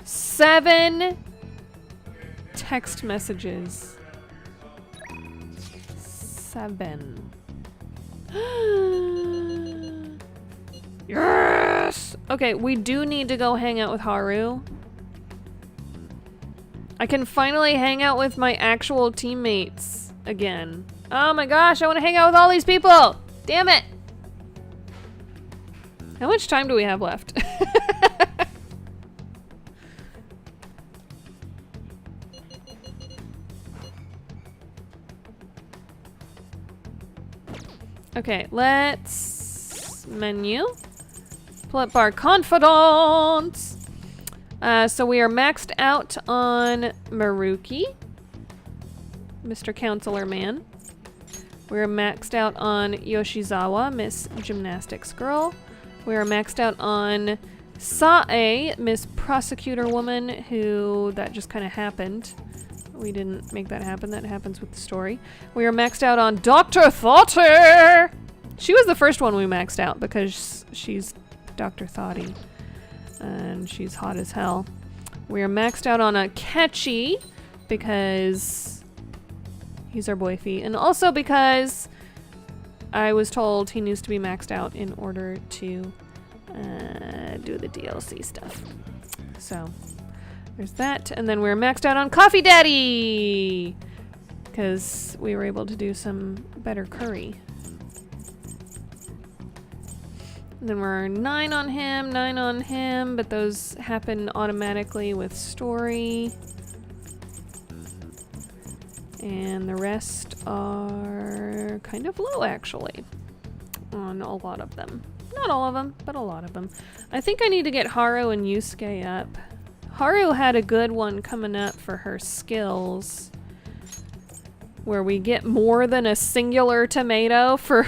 7 text messages. 7. Yes! Okay, we do need to go hang out with Haru. I can finally hang out with my actual teammates again. Oh my gosh, I want to hang out with all these people! Damn it! How much time do we have left? Okay, let's menu. Pull up our confidants. So we are maxed out on Maruki, Mr. Counselor Man. We're maxed out on Yoshizawa, Miss Gymnastics Girl. We are maxed out on Sae, Miss Prosecutor Woman, who that just kind of happened. We didn't make that happen. That happens with the story. We are maxed out on Dr. Tatter. She was the first one we maxed out because she's Dr. Thoughty. And she's hot as hell. We are maxed out on Akechi because he's our boyfie. And also because I was told he needs to be maxed out in order to do the DLC stuff. So there's that. And then we're maxed out on Coffee Daddy because we were able to do some better curry. And then we're 9 on him, but those happen automatically with story. And the rest are kind of low, actually, on a lot of them. Not all of them, but a lot of them. I think I need to get Haru and Yusuke up. Haru had a good one coming up for her skills, where we get more than a singular tomato for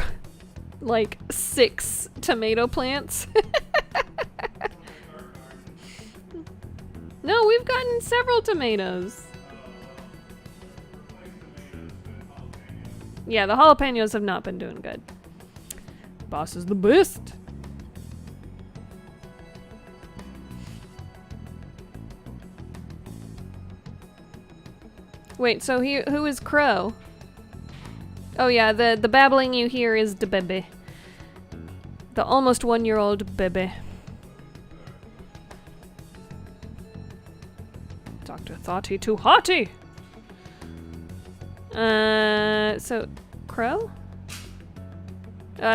like 6 tomato plants. No, we've gotten several tomatoes. Yeah, the jalapenos have not been doing good. Boss is the best. Wait, so who is Crow? Oh yeah, the babbling you hear is the baby. The almost 1-year-old baby. Dr. Thoughty too hotty! So, Crow?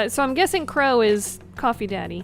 So I'm guessing Crow is Coffee Daddy.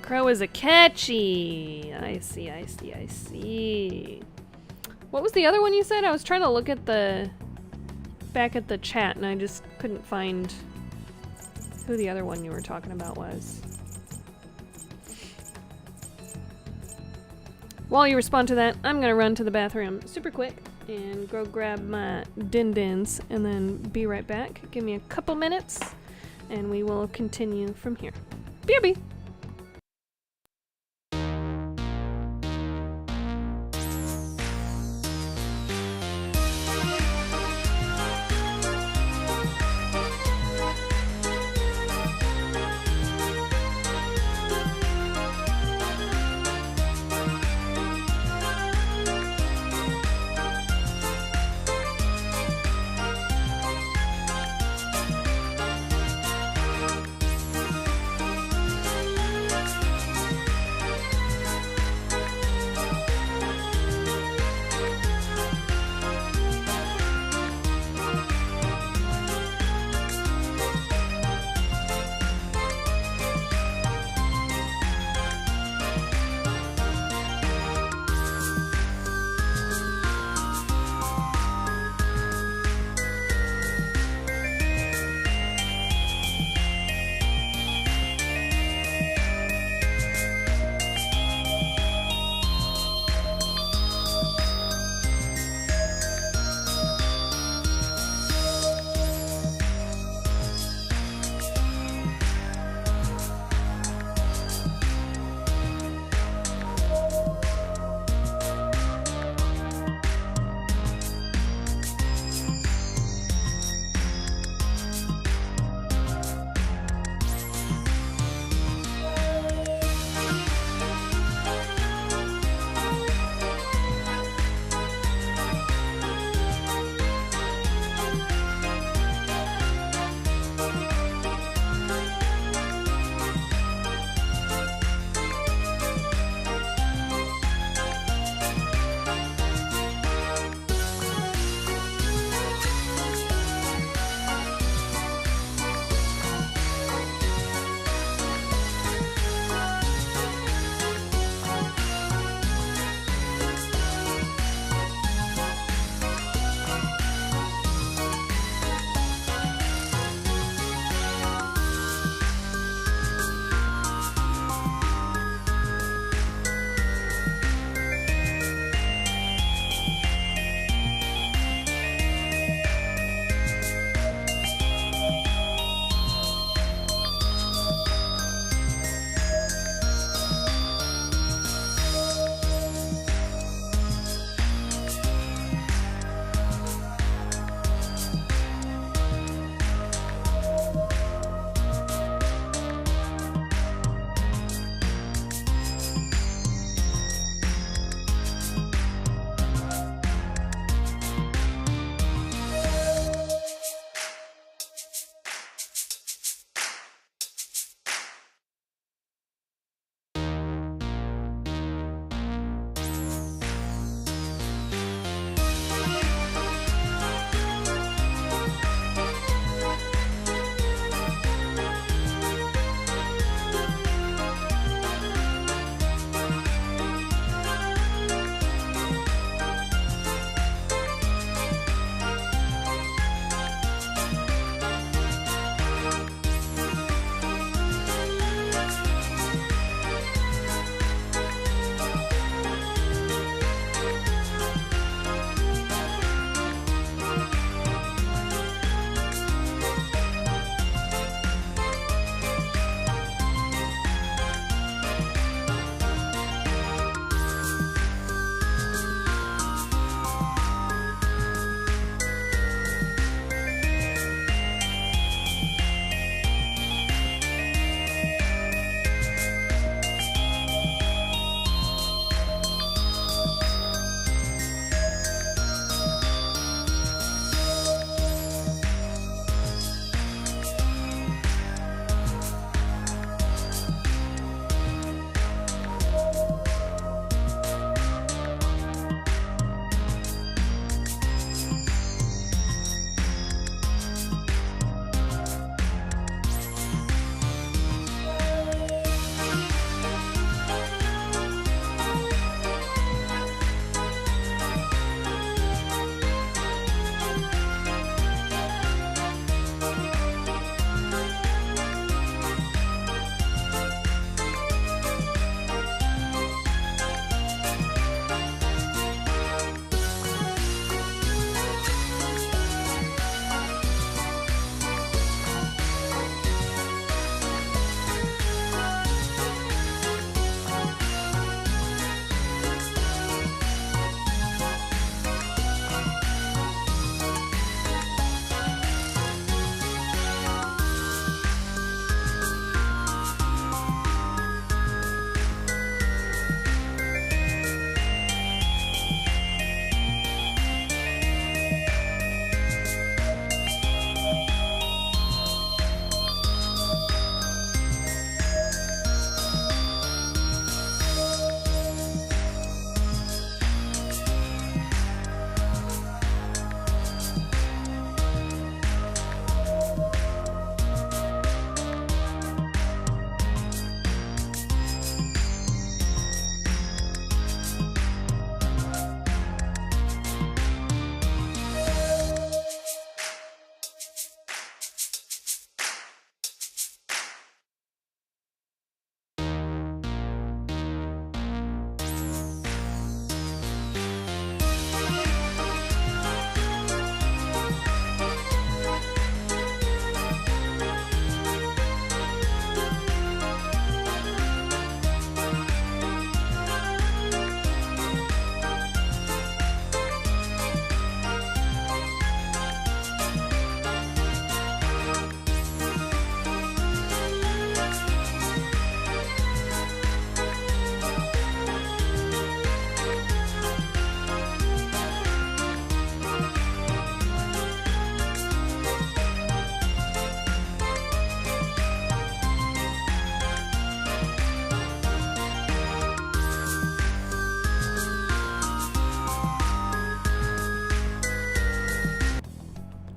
Crow is a catchy. I see. What was the other one you said? I was trying to look at back at the chat and I just couldn't find who the other one you were talking about was. While you respond to that, I'm gonna run to the bathroom super quick and go grab my din-dins and then be right back. Give me a couple minutes and we will continue from here. BRB!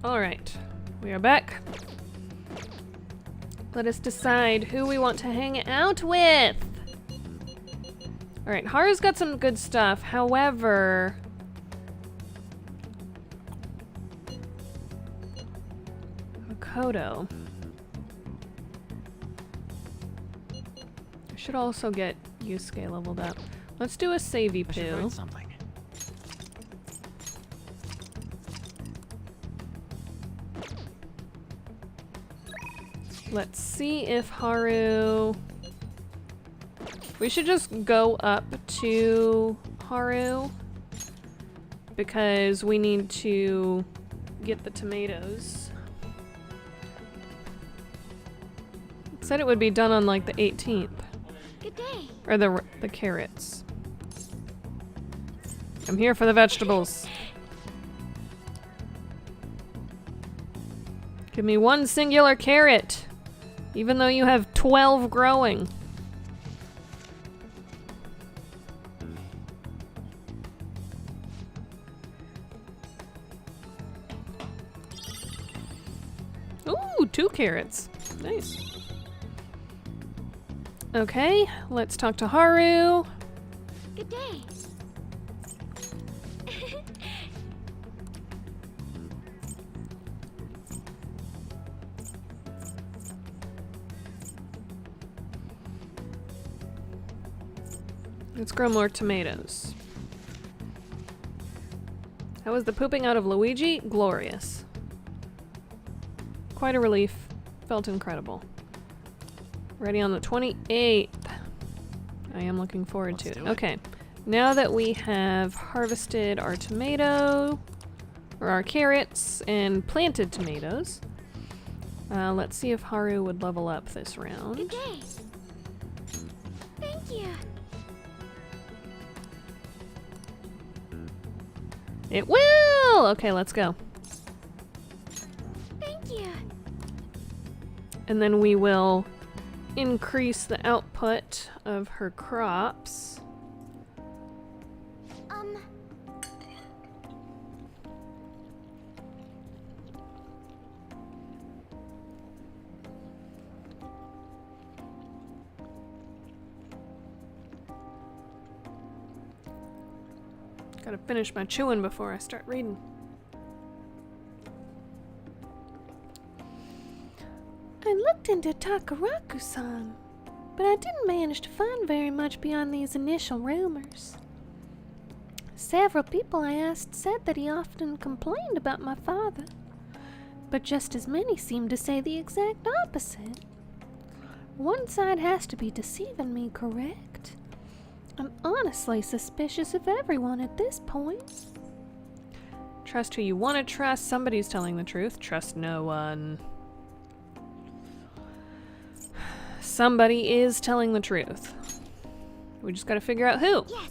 Alright, we are back. Let us decide who we want to hang out with. Alright, Haru's got some good stuff. However, Makoto. I should also get Yusuke leveled up. Let's do a savey I should poo. write something. Let's see if Haru... We should just go up to Haru because we need to get the tomatoes. It said it would be done on like the 18th. Good day. Or the carrots. I'm here for the vegetables. Give me one singular carrot, even though you have 12 growing. Ooh, 2 carrots. Nice. Okay, let's talk to Haru. Good day. Let's grow more tomatoes. How was the pooping out of Luigi? Glorious. Quite a relief. Felt incredible. Ready on the 28th. I am looking forward to Let's it. do it. Okay. Now that we have harvested our tomato, or our carrots, and planted tomatoes, let's see if Haru would level up this Good round. day. Thank you. It will! Okay, let's go. Thank you. And then we will increase the output of her crops. Gotta finish my chewing before I start reading. I looked into Takaraku-san, but I didn't manage to find very much beyond these initial rumors. Several people I asked said that he often complained about my father, but just as many seemed to say the exact opposite. One side has to be deceiving me, correct? I'm honestly suspicious of everyone at this point. Trust who you want to trust. Somebody's telling the truth. Trust no one. Somebody is telling the truth. We just gotta figure out who. Yes.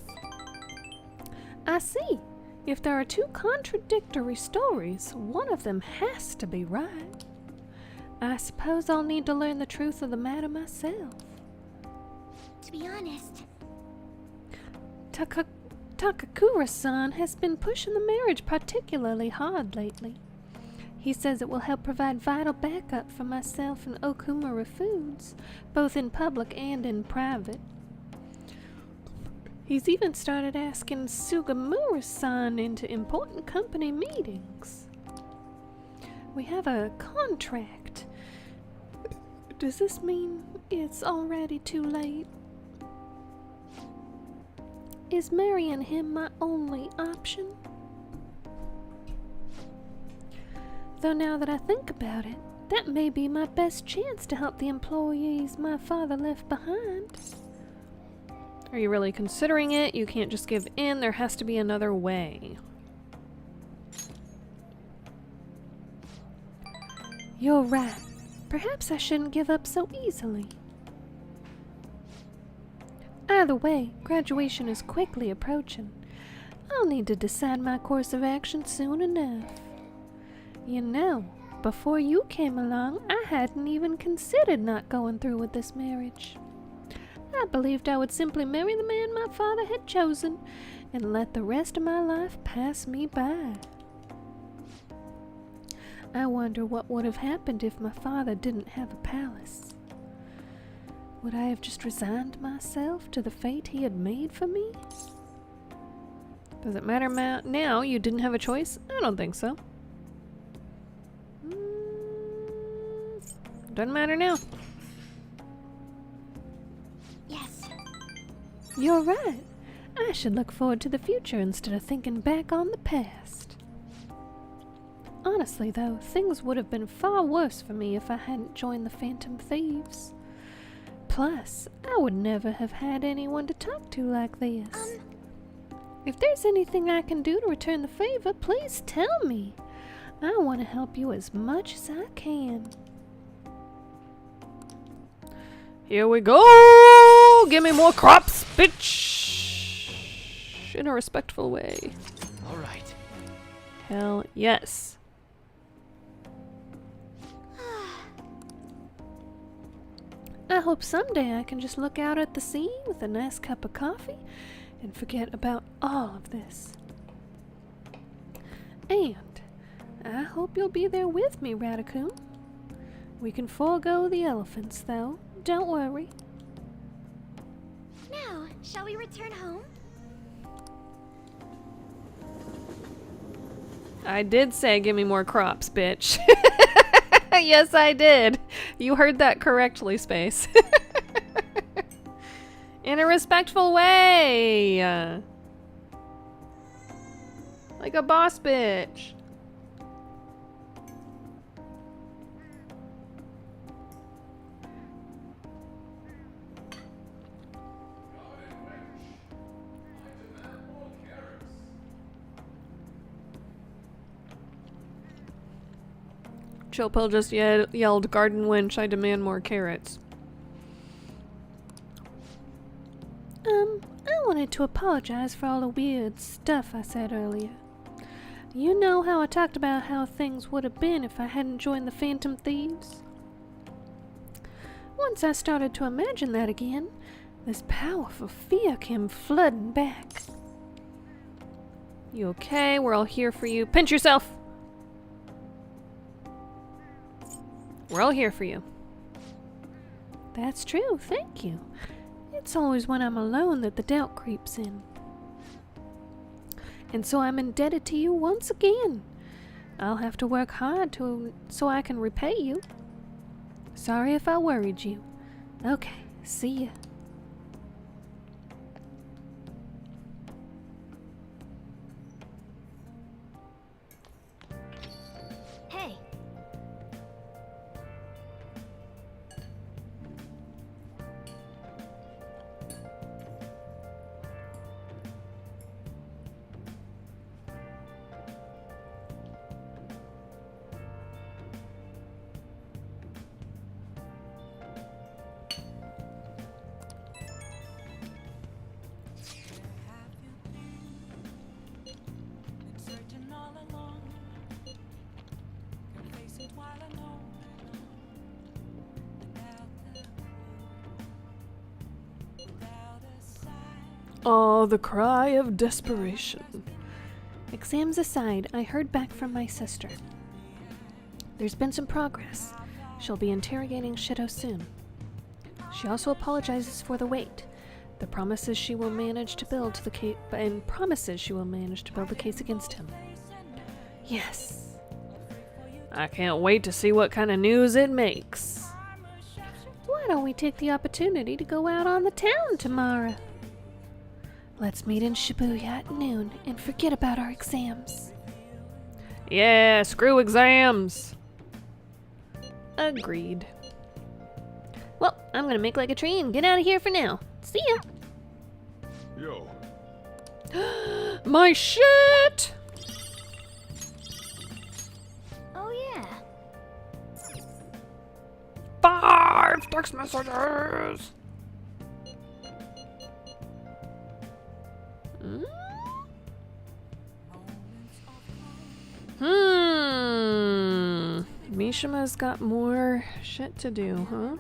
I see. If there are 2 contradictory stories, one of them has to be right. I suppose I'll need to learn the truth of the matter myself. To be honest, Takakura-san has been pushing the marriage particularly hard lately. He says it will help provide vital backup for myself and Okumura Foods, both in public and in private. He's even started asking Sugamura-san into important company meetings. We have a contract. Does this mean it's already too late? Is marrying him my only option? Though now that I think about it, that may be my best chance to help the employees my father left behind. Are you really considering it? You can't just give in. There has to be another way. You're right. Perhaps I shouldn't give up so easily. Either way, graduation is quickly approaching. I'll need to decide my course of action soon enough. You know, before you came along, I hadn't even considered not going through with this marriage. I believed I would simply marry the man my father had chosen and let the rest of my life pass me by. I wonder what would have happened if my father didn't have a palace. Would I have just resigned myself to the fate he had made for me? Does it matter now you didn't have a choice? I don't think so. Doesn't matter now. Yes. You're right. I should look forward to the future instead of thinking back on the past. Honestly, though, things would have been far worse for me if I hadn't joined the Phantom Thieves. Plus, I would never have had anyone to talk to like this. If there's anything I can do to return the favor, please tell me. I want to help you as much as I can. Here we go! Give me more crops, bitch! In a respectful way. All right. Hell yes. I hope someday I can just look out at the sea with a nice cup of coffee and forget about all of this. And I hope you'll be there with me, Raccoon. We can forego the elephants, though. Don't worry. Now, shall we return home? I did say give me more crops, bitch. Yes, I did. You heard that correctly, Space. In a respectful way. Like a boss bitch. Chopel just yelled, "Garden wench, I demand more carrots." I wanted to apologize for all the weird stuff I said earlier. You know how I talked about how things would have been if I hadn't joined the Phantom Thieves? Once I started to imagine that again, this powerful fear came flooding back. You okay? We're all here for you. Pinch yourself! We're all here for you. That's true, thank you. It's always when I'm alone that the doubt creeps in. And so I'm indebted to you once again. I'll have to work hard so I can repay you. Sorry if I worried you. Okay, see ya. Hey. Oh, the cry of desperation. Exams aside, I heard back from my sister. There's been some progress. She'll be interrogating Shido soon. She also apologizes for the wait, but promises she will manage to build the case against him. Yes. I can't wait to see what kind of news it makes. Why don't we take the opportunity to go out on the town tomorrow? Let's meet in Shibuya at noon and forget about our exams. Yeah, screw exams. Agreed. Well, I'm gonna make like a tree and get out of here for now. See ya! Yo. My shit! Oh yeah. 5 text messages! Mishima's got more shit to do, huh?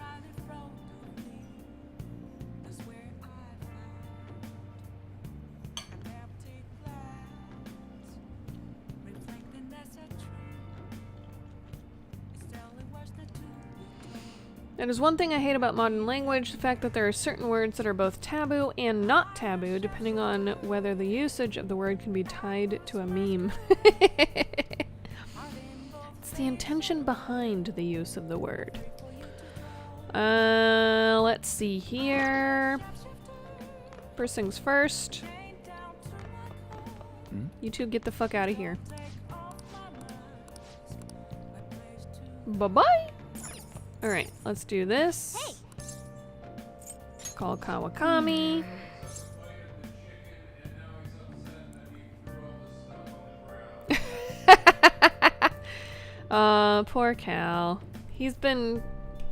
That is one thing I hate about modern language, the fact that there are certain words that are both taboo and not taboo, depending on whether the usage of the word can be tied to a meme. It's the intention behind the use of the word. Let's see here. First things first. You two get the fuck out of here. Bye-bye! Alright, let's do this. Call Kawakami. Poor Cal. He's been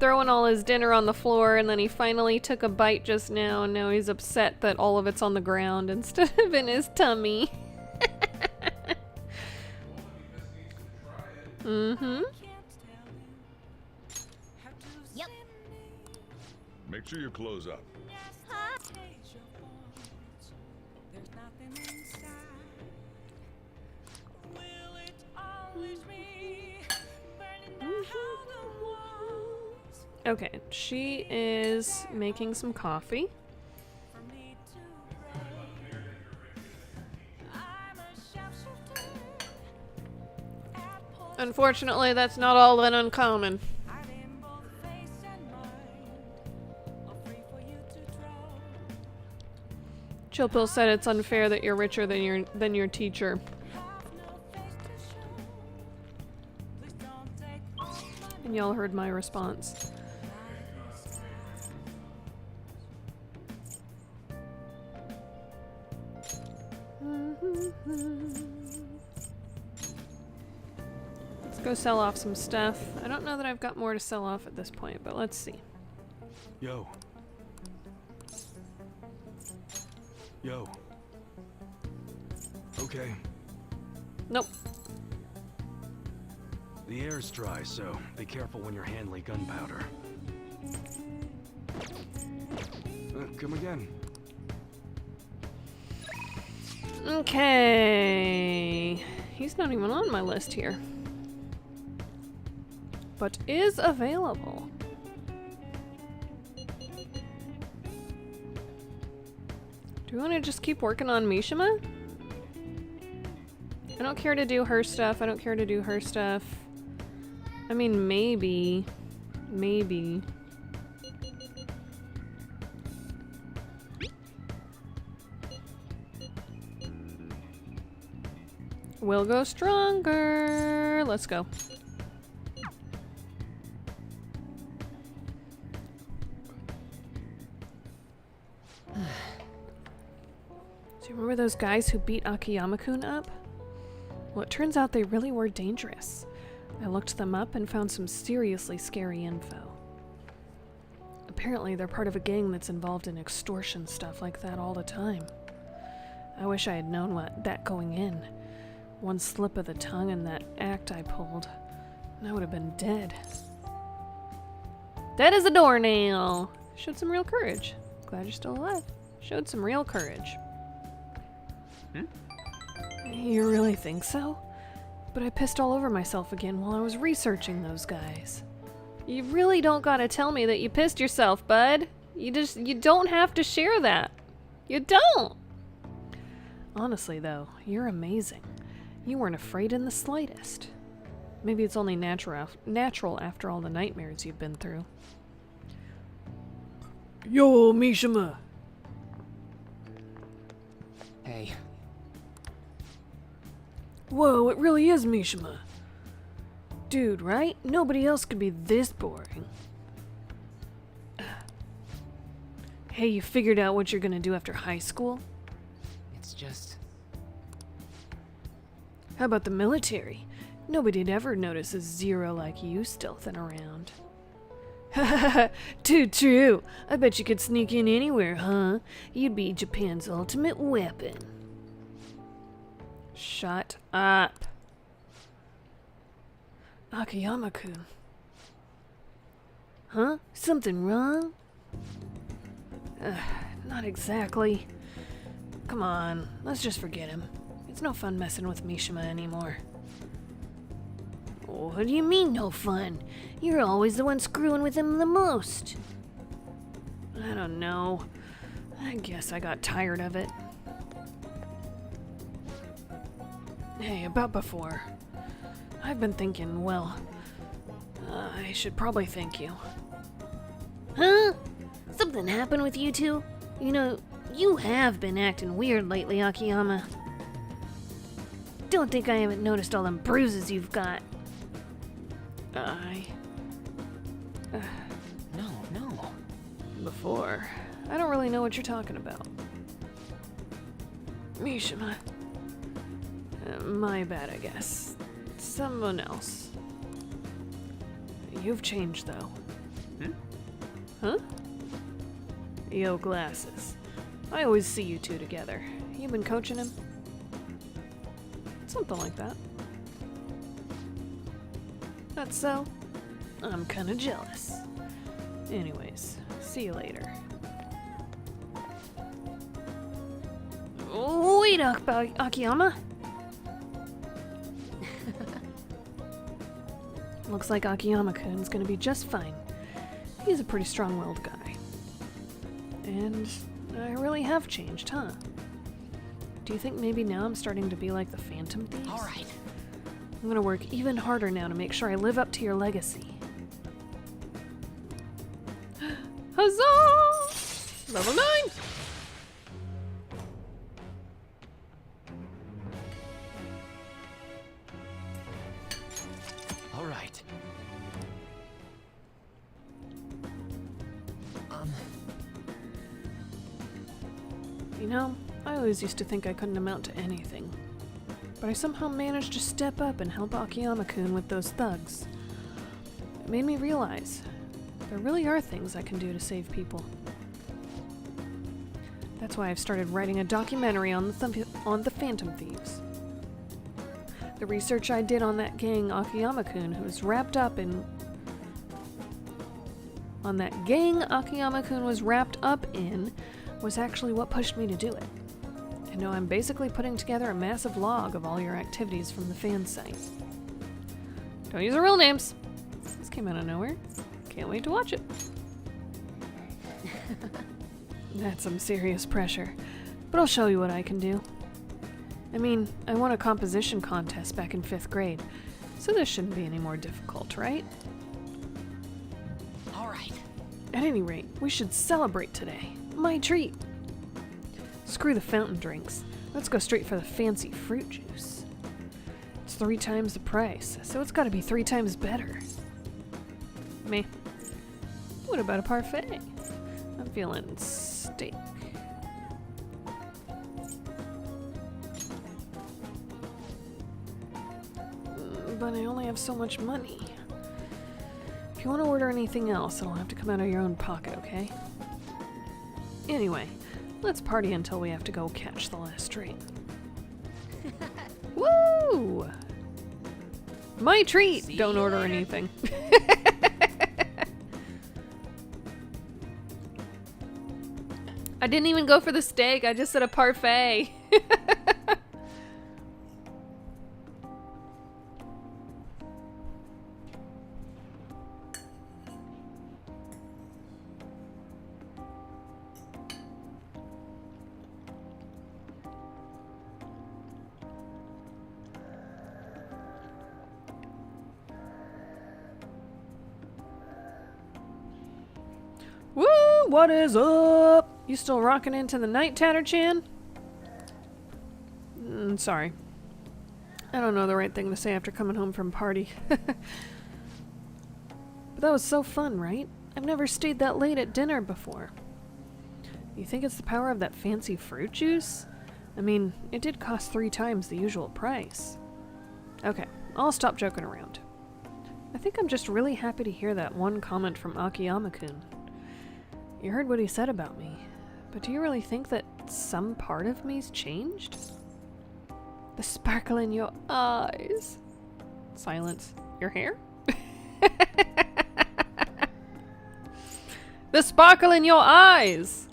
throwing all his dinner on the floor, and then he finally took a bite just now, and now he's upset that all of it's on the ground instead of in his tummy. Mm-hmm. Yep. Make sure you close up. Okay, she is making some coffee. Unfortunately, that's not all that uncommon. Chill Pill said it's unfair that you're richer than your teacher. And y'all heard my response. Let's go sell off some stuff. I don't know that I've got more to sell off at this point, but let's see. Yo. Yo. Okay. Nope. The air's dry, so be careful when you're handling gunpowder. Come again. Okay. He's not even on my list here. But is available. Do we want to just keep working on Mishima? I don't care to do her stuff. I don't care to do her stuff. I mean, maybe. Maybe. We'll go stronger. Let's go. Do you remember those guys who beat Akiyama-kun up? Well, it turns out they really were dangerous. I looked them up and found some seriously scary info. Apparently, they're part of a gang that's involved in extortion stuff like that all the time. I wish I had known that going in. One slip of the tongue and that act I pulled, and I would have been dead. Dead as a doornail! Showed some real courage. Glad you're still alive. Showed some real courage. You really think so? But I pissed all over myself again while I was researching those guys. You really don't gotta tell me that you pissed yourself, bud. You don't have to share that. You don't! Honestly, though, you're amazing. You weren't afraid in the slightest. Maybe it's only natural after all the nightmares you've been through. Yo, Mishima! Hey. Whoa, it really is Mishima. Dude, right? Nobody else could be this boring. Hey, you figured out what you're gonna do after high school? It's just... How about the military? Nobody'd ever notice a zero like you stealthing around. Hahaha, too true. I bet you could sneak in anywhere, huh? You'd be Japan's ultimate weapon. Shut up. Akiyama-kun. Huh? Something wrong? Not exactly. Come on, let's just forget him. It's no fun messing with Mishima anymore. What do you mean, no fun? You're always the one screwing with him the most. I don't know. I guess I got tired of it. Hey, about before. I've been thinking, well, I should probably thank you. Huh? Something happened with you two? You know, you have been acting weird lately, Akiyama. Don't think I haven't noticed all them bruises you've got. No. Before. I don't really know what you're talking about. Mishima. My bad, I guess. Someone else. You've changed, though. Huh? Yo, glasses. I always see you two together. You been coaching him? Something like that. That's so? I'm kinda jealous. Anyways, see you later. Wait, Akiyama. Looks like Akiyama-kun's gonna be just fine. He's a pretty strong-willed guy. And I really have changed, huh? Do you think maybe now I'm starting to be like the Phantom Thieves? All right. I'm gonna work even harder now to make sure I live up to your legacy. Huzzah! Level 9! All right. You know, I always used to think I couldn't amount to anything. But I somehow managed to step up and help Akiyama-kun with those thugs. It made me realize there really are things I can do to save people. That's why I've started writing a documentary on the Phantom Thieves. The research I did on that gang Akiyama-kun who was wrapped up in... was actually what pushed me to do it. And now I'm basically putting together a massive log of all your activities from the fan site. Don't use the real names. This came out of nowhere. Can't wait to watch it. That's some serious pressure, but I'll show you what I can do. I mean, I won a composition contest back in 5th grade, so this shouldn't be any more difficult, right? All right. At any rate, we should celebrate today. My treat. Screw the fountain drinks. Let's go straight for the fancy fruit juice. It's 3 times the price, so it's gotta be 3 times better. Me. What about a parfait? I'm feeling steak. But I only have so much money. If you want to order anything else, it'll have to come out of your own pocket, okay? Anyway, let's party until we have to go catch the last train. Woo! My treat! See Don't you order later. anything. I didn't even go for the steak, I just said a parfait. Woo! What is up? You still rocking into the night, Tatter-chan? Sorry. I don't know the right thing to say after coming home from party. But that was so fun, right? I've never stayed that late at dinner before. You think it's the power of that fancy fruit juice? I mean, it did cost 3 times the usual price. Okay, I'll stop joking around. I think I'm just really happy to hear that one comment from Akiyama-kun. You heard what he said about me, but do you really think that some part of me's changed? The sparkle in your eyes. Silence. Your hair? The sparkle in your eyes!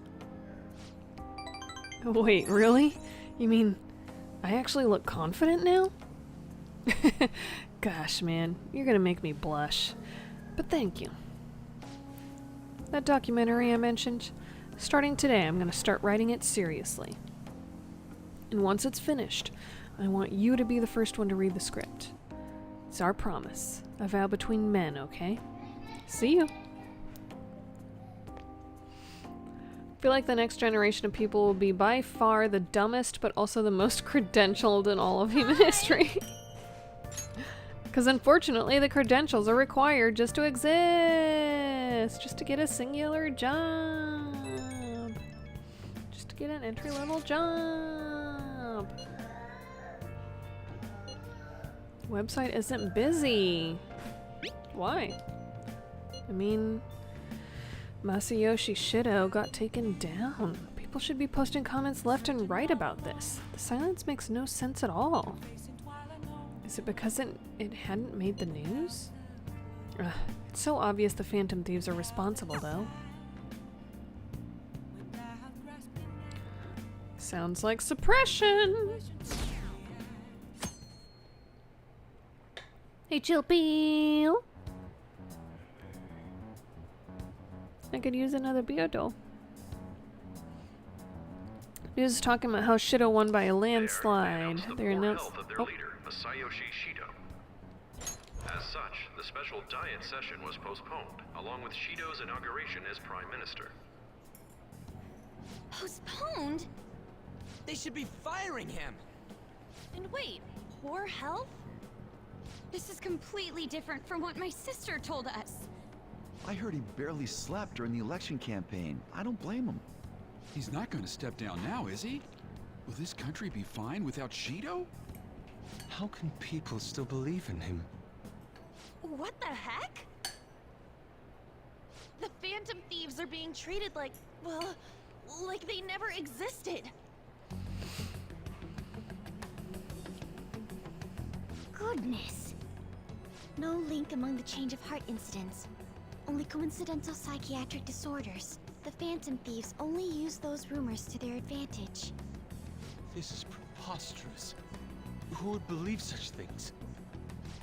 Wait, really? You mean I actually look confident now? Gosh, man, you're gonna make me blush. But thank you. That documentary I mentioned, starting today, I'm gonna start writing it seriously. And once it's finished, I want you to be the first one to read the script. It's our promise. A vow between men, okay? See you. I feel like the next generation of people will be by far the dumbest, but also the most credentialed in all of human history. Because unfortunately, the credentials are required just to exist. Just to get a singular job. Just to get an entry-level job. Website isn't busy. Why? I mean, Masayoshi Shido got taken down. People should be posting comments left and right about this. The silence makes no sense at all. Is it because it hadn't made the news? Ugh, it's so obvious the Phantom Thieves are responsible, though. Sounds like suppression! Hey, Chilpeel. I could use another Beardo. News is talking about how Shido won by a landslide. They announced. Oh. Masayoshi Shido. As such, the special diet session was postponed, along with Shido's inauguration as Prime Minister. Postponed? They should be firing him. And wait, poor health? This is completely different from what my sister told us. I heard he barely slept during the election campaign. I don't blame him. He's not going to step down now, is he? Will this country be fine without Shido? How can people still believe in him? What the heck? The Phantom Thieves are being treated like, well, like they never existed. Goodness. No link among the change of heart incidents. Only coincidental psychiatric disorders. The Phantom Thieves only use those rumors to their advantage. This is preposterous. Who would believe such things?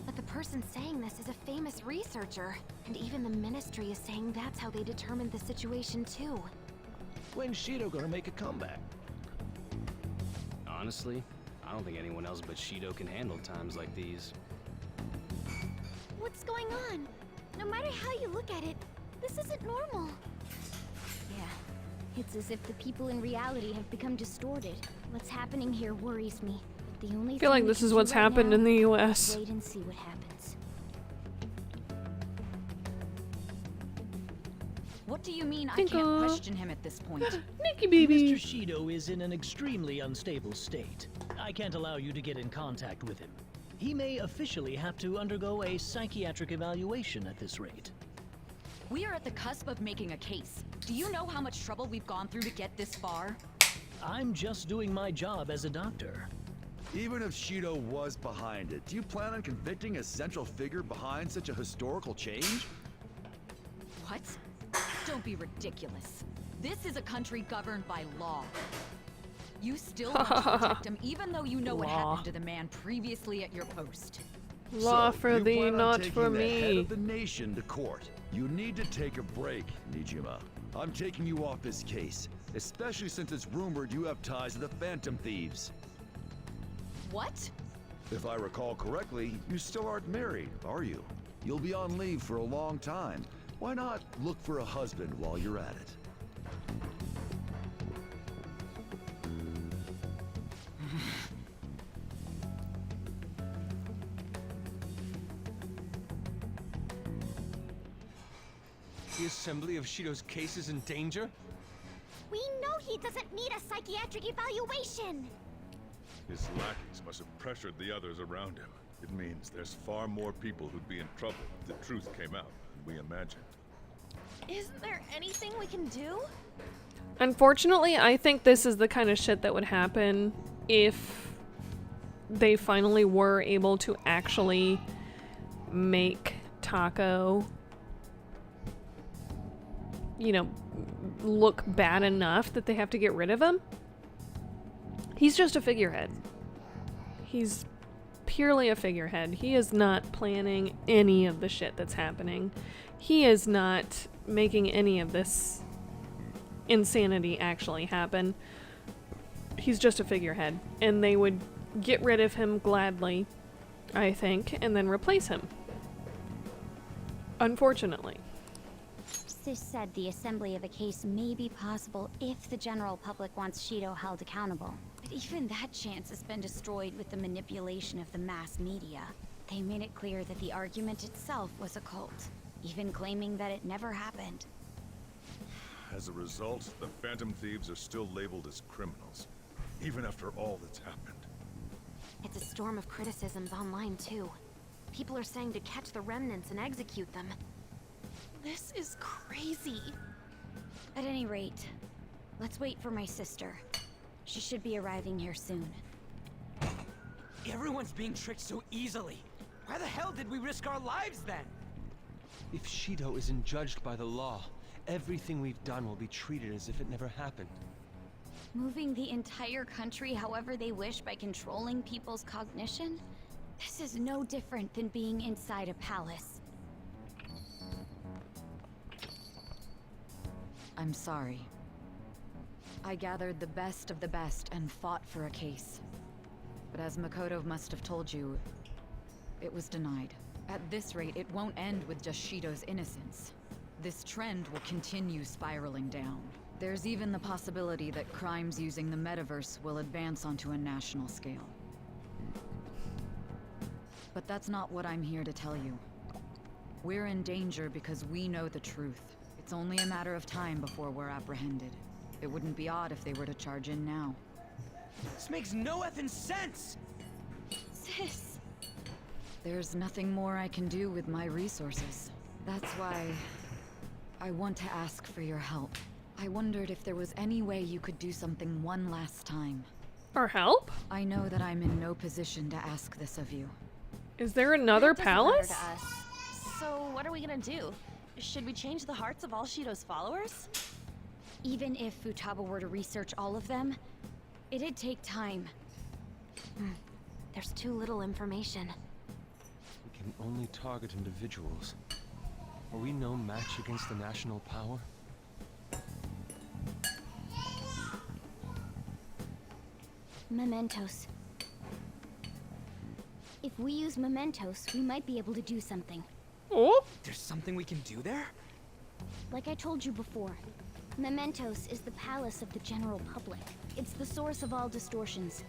But the person saying this is a famous researcher, and even the Ministry is saying that's how they determined the situation too. When's Shido gonna make a comeback? Honestly, I don't think anyone else but Shido can handle times like these. What's going on? No matter how you look at it, this isn't normal. Yeah, it's as if the people in reality have become distorted. What's happening here worries me. The only I feel like this is what's happened in the US. Wait and see what happens. What do you mean I can't question him at this point? Nicky baby. Mr. Shido is in an extremely unstable state. I can't allow you to get in contact with him. He may officially have to undergo a psychiatric evaluation at this rate. We are at the cusp of making a case. Do you know how much trouble we've gone through to get this far? I'm just doing my job as a doctor. Even if Shido was behind it, do you plan on convicting a central figure behind such a historical change? What? Don't be ridiculous. This is a country governed by law. You still want to protect him even though you know what happened to the man previously at your post. Law So, for you thee, plan on not taking for the head me. of the nation to court. You need to take a break, Nijima. I'm taking you off this case, especially since it's rumored you have ties to the Phantom Thieves. What? If I recall correctly, you still aren't married, are you? You'll be on leave for a long time. Why not look for a husband while you're at it? The assembly of Shido's case is in danger? We know he doesn't need a psychiatric evaluation. His lackeys must have pressured the others around him. It means there's far more people who'd be in trouble if the truth came out than we imagined. Isn't there anything we can do? Unfortunately, I think this is the kind of shit that would happen if they finally were able to actually make Taco, you know, look bad enough that they have to get rid of him. He's just a figurehead. He's purely a figurehead. He is not planning any of the shit that's happening. He is not making any of this insanity actually happen. He's just a figurehead, and they would get rid of him gladly, I think, and then replace him. Unfortunately. Sis said the assembly of a case may be possible if the general public wants Shido held accountable. But even that chance has been destroyed with the manipulation of the mass media. They made it clear that the argument itself was a cult, even claiming that it never happened. As a result, the Phantom Thieves are still labeled as criminals, even after all that's happened. It's a storm of criticisms online, too. People are saying to catch the remnants and execute them. This is crazy. At any rate, let's wait for my sister. She should be arriving here soon. Everyone's being tricked so easily. Why the hell did we risk our lives then? If Shido isn't judged by the law, everything we've done will be treated as if it never happened. Moving the entire country however they wish by controlling people's cognition? This is no different than being inside a palace. I'm sorry. I gathered the best of the best and fought for a case. But as Makoto must have told you, it was denied. At this rate, it won't end with just Shido's innocence. This trend will continue spiraling down. There's even the possibility that crimes using the metaverse will advance onto a national scale. But that's not what I'm here to tell you. We're in danger because we know the truth. It's only a matter of time before we're apprehended. It wouldn't be odd if they were to charge in now. This makes no effing sense! Sis! There's nothing more I can do with my resources. That's why I want to ask for your help. I wondered if there was any way you could do something one last time. Our help? I know that I'm in no position to ask this of you. Is there another That doesn't matter palace? to us. So what are we gonna do? Should we change the hearts of all Shido's followers? Even if Futaba were to research all of them, it'd take time. There's too little information. We can only target individuals. Are we no match against the national power? Mementos. If we use mementos, we might be able to do something. Oh? There's something we can do there? Like I told you before, mementos is the palace of the general public. It's the source of all distortions,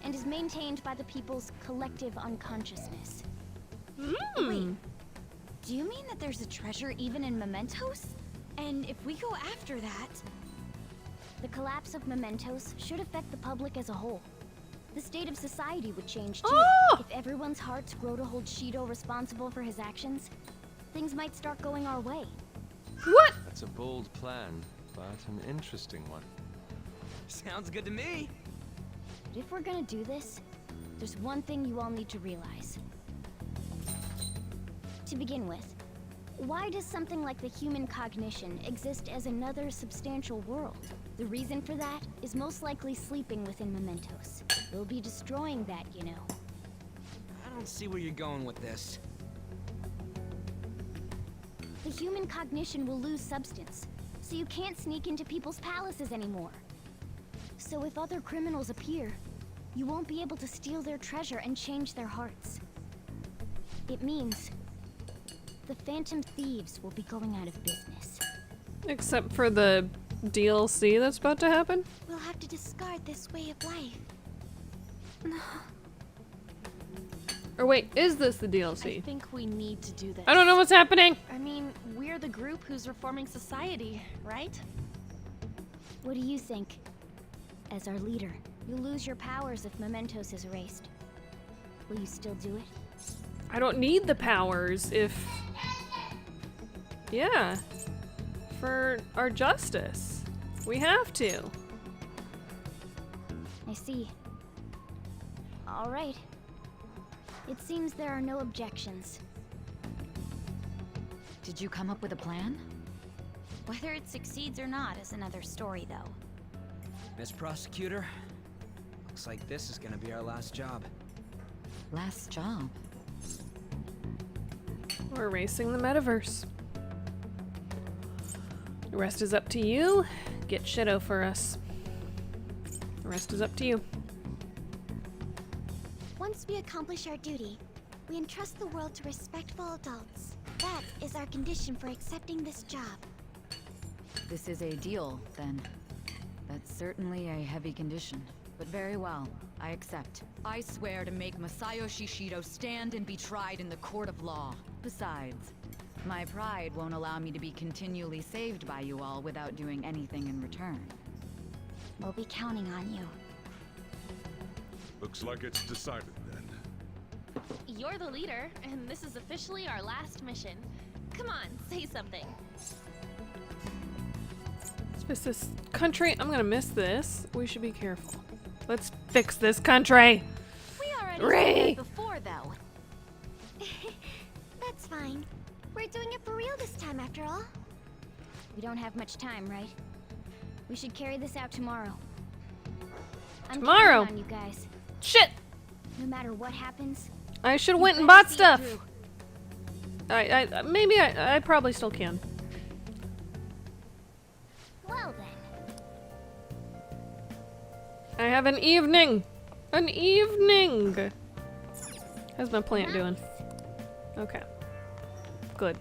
and is maintained by the people's collective unconsciousness. Wait, do you mean that there's a treasure even in mementos? And if we go after that... The collapse of mementos should affect the public as a whole. The state of society would change too. Oh! If everyone's hearts grow to hold Shido responsible for his actions, things might start going our way. What? That's a bold plan, but an interesting one. Sounds good to me. But if we're gonna do this, there's one thing you all need to realize. To begin with, why does something like the human cognition exist as another substantial world? The reason for that is most likely sleeping within mementos. We'll be destroying that, you know. I don't see where you're going with this. The human cognition will lose substance, so you can't sneak into people's palaces anymore. So if other criminals appear, you won't be able to steal their treasure and change their hearts. It means the Phantom Thieves will be going out of business. Except for the DLC that's about to happen? We'll have to discard this way of life. Or wait, is this the I DLC? think we need to do this. I don't know what's happening! I mean, we're the group who's reforming society, right? What do you think? As our leader, you'll lose your powers if mementos is erased. Will you still do it? I don't need the powers if... Yeah. For our justice. We have to. I see. All right. It seems there are no objections. Did you come up with a plan? Whether it succeeds or not is another story, though. Miss Prosecutor, looks like this is gonna be our last job. Last job. We're racing the metaverse. The rest is up to you. Get Shido for us. The rest is up to you. Once we accomplish our duty, we entrust the world to respectful adults. That is our condition for accepting this job. This is a deal, then. That's certainly a heavy condition. But very well, I accept. I swear to make Masayoshi Shido stand and be tried in the court of law. Besides, my pride won't allow me to be continually saved by you all without doing anything in return. We'll be counting on you. Looks like it's decided then. You're the leader, and this is officially our last mission. Come on, say something. Let's miss this country. I'm gonna miss this. We should be careful. Let's fix this country. We already Ray! said that before, though. That's fine. We're doing it for real this time, after all. We don't have much time, right? We should carry this out tomorrow. I'm Tomorrow? counting on you guys. Shit! No matter what happens, I should have you went and better bought see it stuff. through. Maybe I probably still can. Well then. I have an evening. An evening. How's my plant doing? Okay. Good.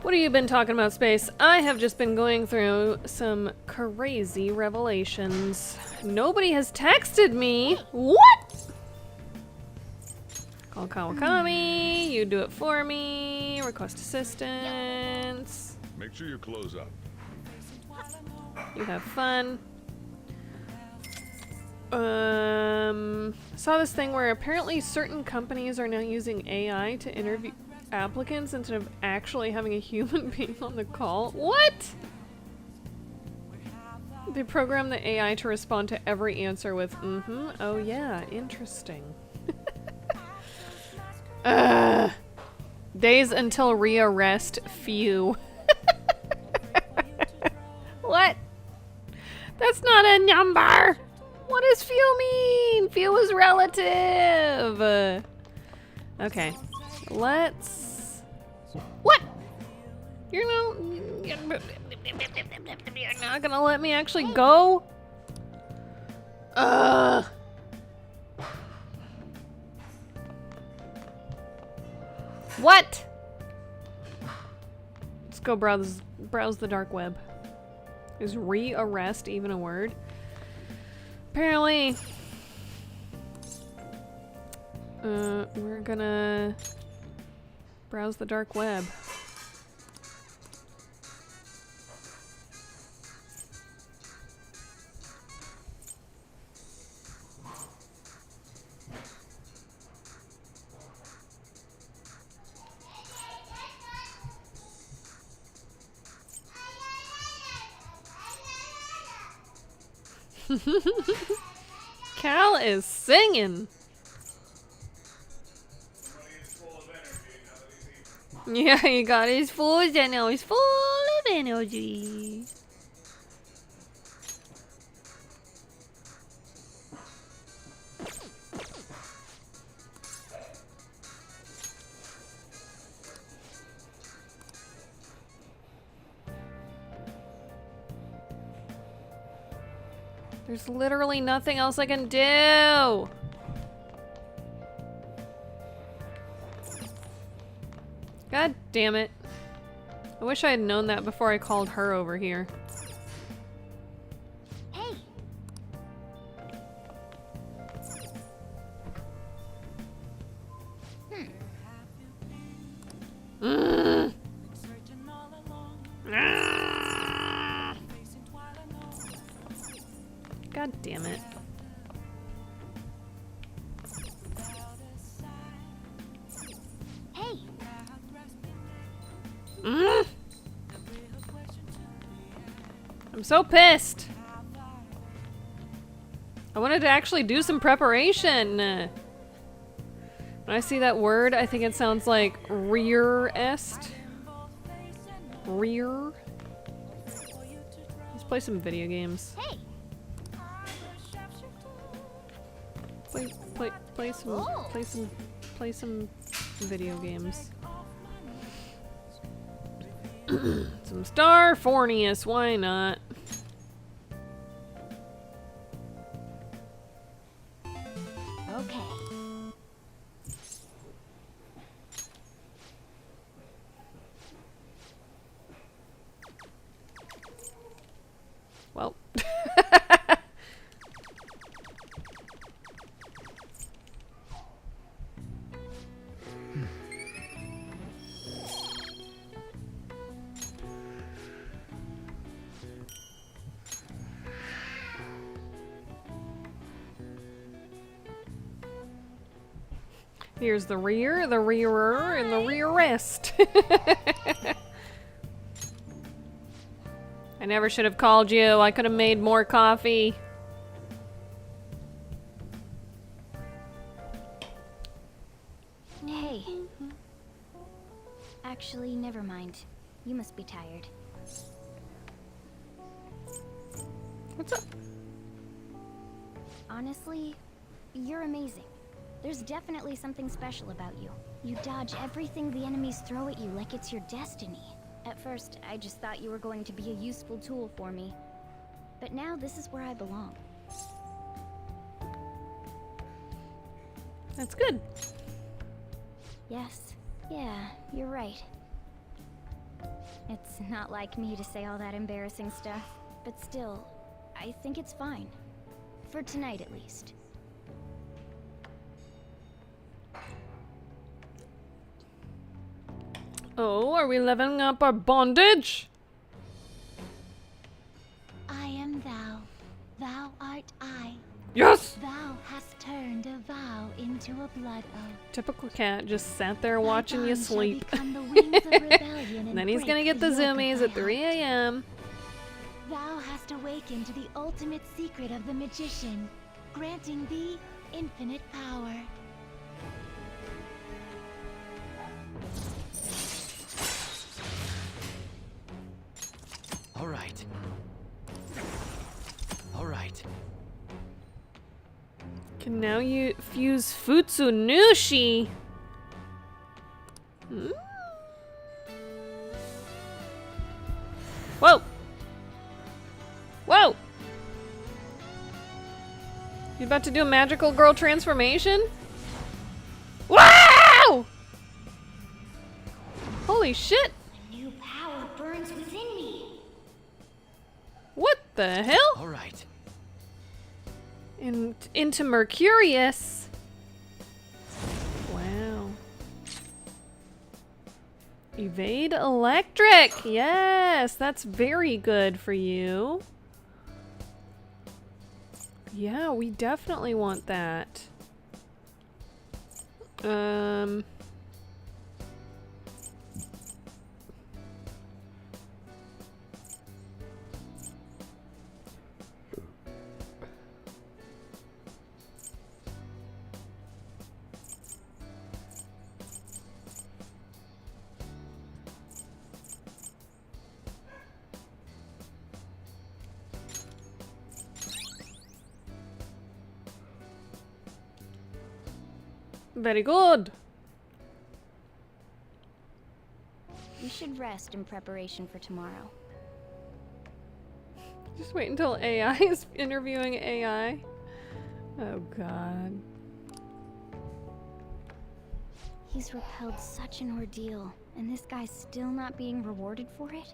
What have you been talking about, Space? I have just been going through some crazy revelations. Nobody has texted me. What? Call Kawakami. You do it for me. Request assistance. Make sure you close up. You have fun. Saw this thing where apparently certain companies are now using AI to interview applicants instead of actually having a human being on the call. What? They program the AI to respond to every answer with, oh yeah, interesting. Days until rearrest, few. What? That's not a number! What does few mean? Few is relative! Okay. Let's... What? You're not gonna let me actually go? What? Let's go browse the dark web. Is rearrest even a word? Apparently. We're gonna browse the dark web. Cal is singing. Yeah, he got his food and now he's full of energy. There's literally nothing else I can do. God damn it. I wish I had known that before I called her over here. Hey. God damn it. Hey. I'm so pissed. I wanted to actually do some preparation. When I see that word, I think it sounds like rear-est. Rear. Let's play some video games. Hey. Play some video games. Some Star Fornius, why not? Okay. Well. Here's the rear, the rearer, and the rearrest. I never should have called you. I could have made more coffee. Hey. Actually, never mind. You must be tired. What's up? Honestly, you're amazing. There's definitely something special about you. You dodge everything the enemies throw at you like it's your destiny. At first, I just thought you were going to be a useful tool for me. But now this is where I belong. That's good. Yes. Yeah, you're right. It's not like me to say all that embarrassing stuff, but still, I think it's fine. For tonight, at least. Oh, are we leveling up our bondage? I am thou. Thou art I. Yes! Thou hast turned a vow into a blood oath. Typical cat just sat there watching you bond shall sleep. become the wings of rebellion And then and he's gonna break get the yoke of zoomies thy at 3 a.m. Thou hast awakened to the ultimate secret of the magician, granting thee infinite power. All right. All right. Can now you fuse Futsunushi. Whoa! Whoa! You about to do a magical girl transformation? Wow! Holy shit! A new power burns within me. What the hell? All right. Into Mercurius. Wow. Evade electric. Yes, that's very good for you. Yeah, we definitely want that. Very good. You should rest in preparation for tomorrow. Just wait until AI is interviewing AI. Oh god. He's repelled such an ordeal, and this guy's still not being rewarded for it?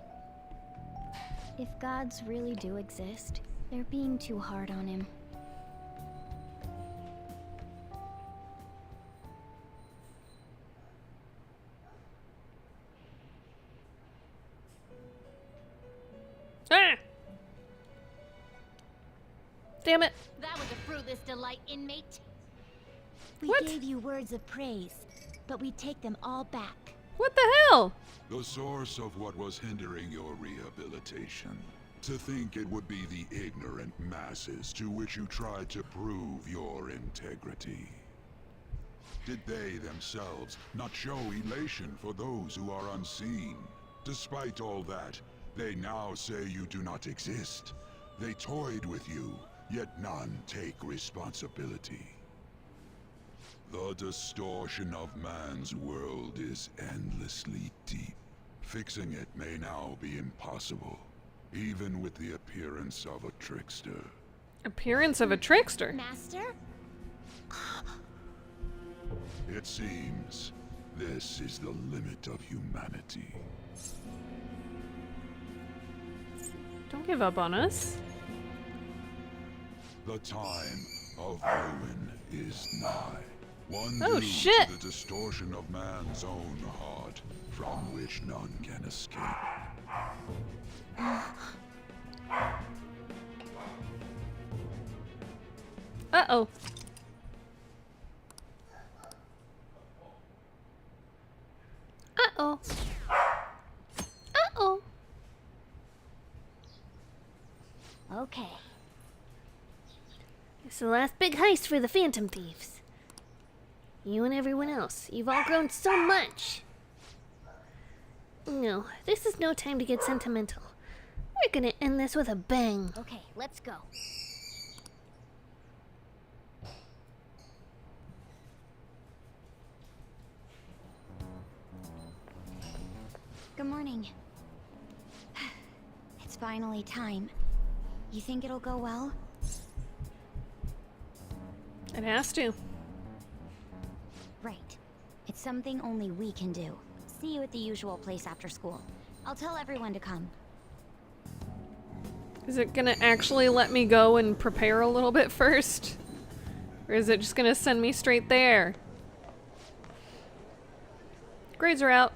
If gods really do exist, they're being too hard on him. Ah! Damn it. That was a fruitless delight, inmate. We What? gave you words of praise, but we take them all back. What the hell? The source of what was hindering your rehabilitation. To think it would be the ignorant masses to which you tried to prove your integrity. Did they themselves not show elation for those who are unseen? Despite all that, they now say you do not exist. They toyed with you, yet none take responsibility. The distortion of man's world is endlessly deep. Fixing it may now be impossible, even with the appearance of a trickster. Appearance of a trickster? Master? It seems this is the limit of humanity. Don't give up on us. The time of ruin is nigh. One Oh, due shit. to the distortion of man's own heart, from which none can escape. Uh-oh. Uh-oh. Uh-oh. Okay. It's the last big heist for the Phantom Thieves. You and everyone else, you've all grown so much. No, this is no time to get sentimental. We're gonna end this with a bang. Okay, let's go. Good morning. It's finally time. You think it'll go well? It has to. Right. It's something only we can do. See you at the usual place after school. I'll tell everyone to come. Is it gonna actually let me go and prepare a little bit first? Or is it just gonna send me straight there? Grades are out.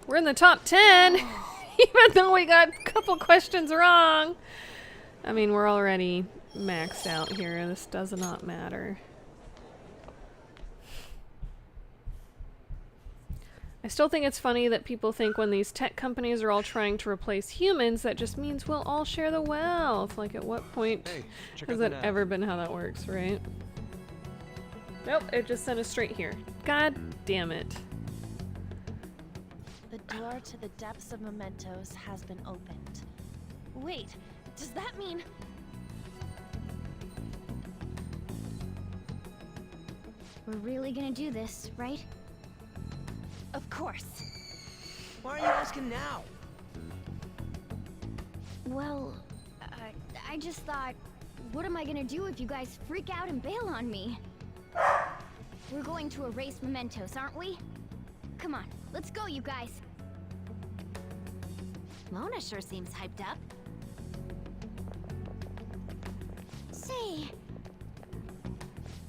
We're in the top 10, even though we got a couple questions wrong. I mean, we're already maxed out here. This does not matter. I still think it's funny that people think when these tech companies are all trying to replace humans, that just means we'll all share the wealth. Like, at what point has that ever been how that works, right? Nope, it just sent us straight here. God damn it. The door to the depths of mementos has been opened. Wait, does that mean... We're really gonna do this, right? Of course. Why are you asking now? Well, I just thought, what am I gonna do if you guys freak out and bail on me? We're going to erase mementos, aren't we? Come on, let's go, you guys. Mona sure seems hyped up. Say,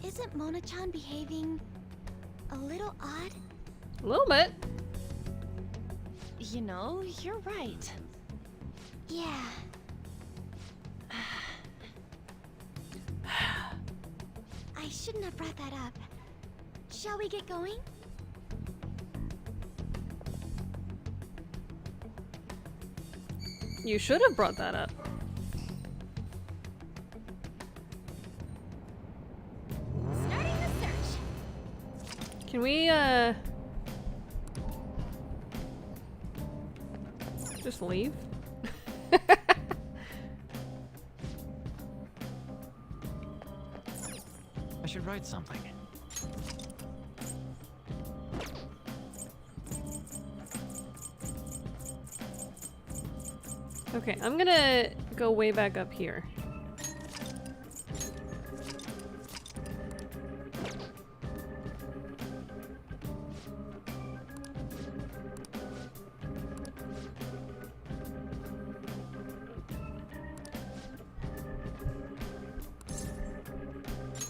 isn't Mona-chan behaving a little odd? A little bit. You know, you're right. Yeah. I shouldn't have brought that up. Shall we get going? You should have brought that up. Starting the search. Can we, just leave? I should write something. Okay, I'm gonna go way back up here.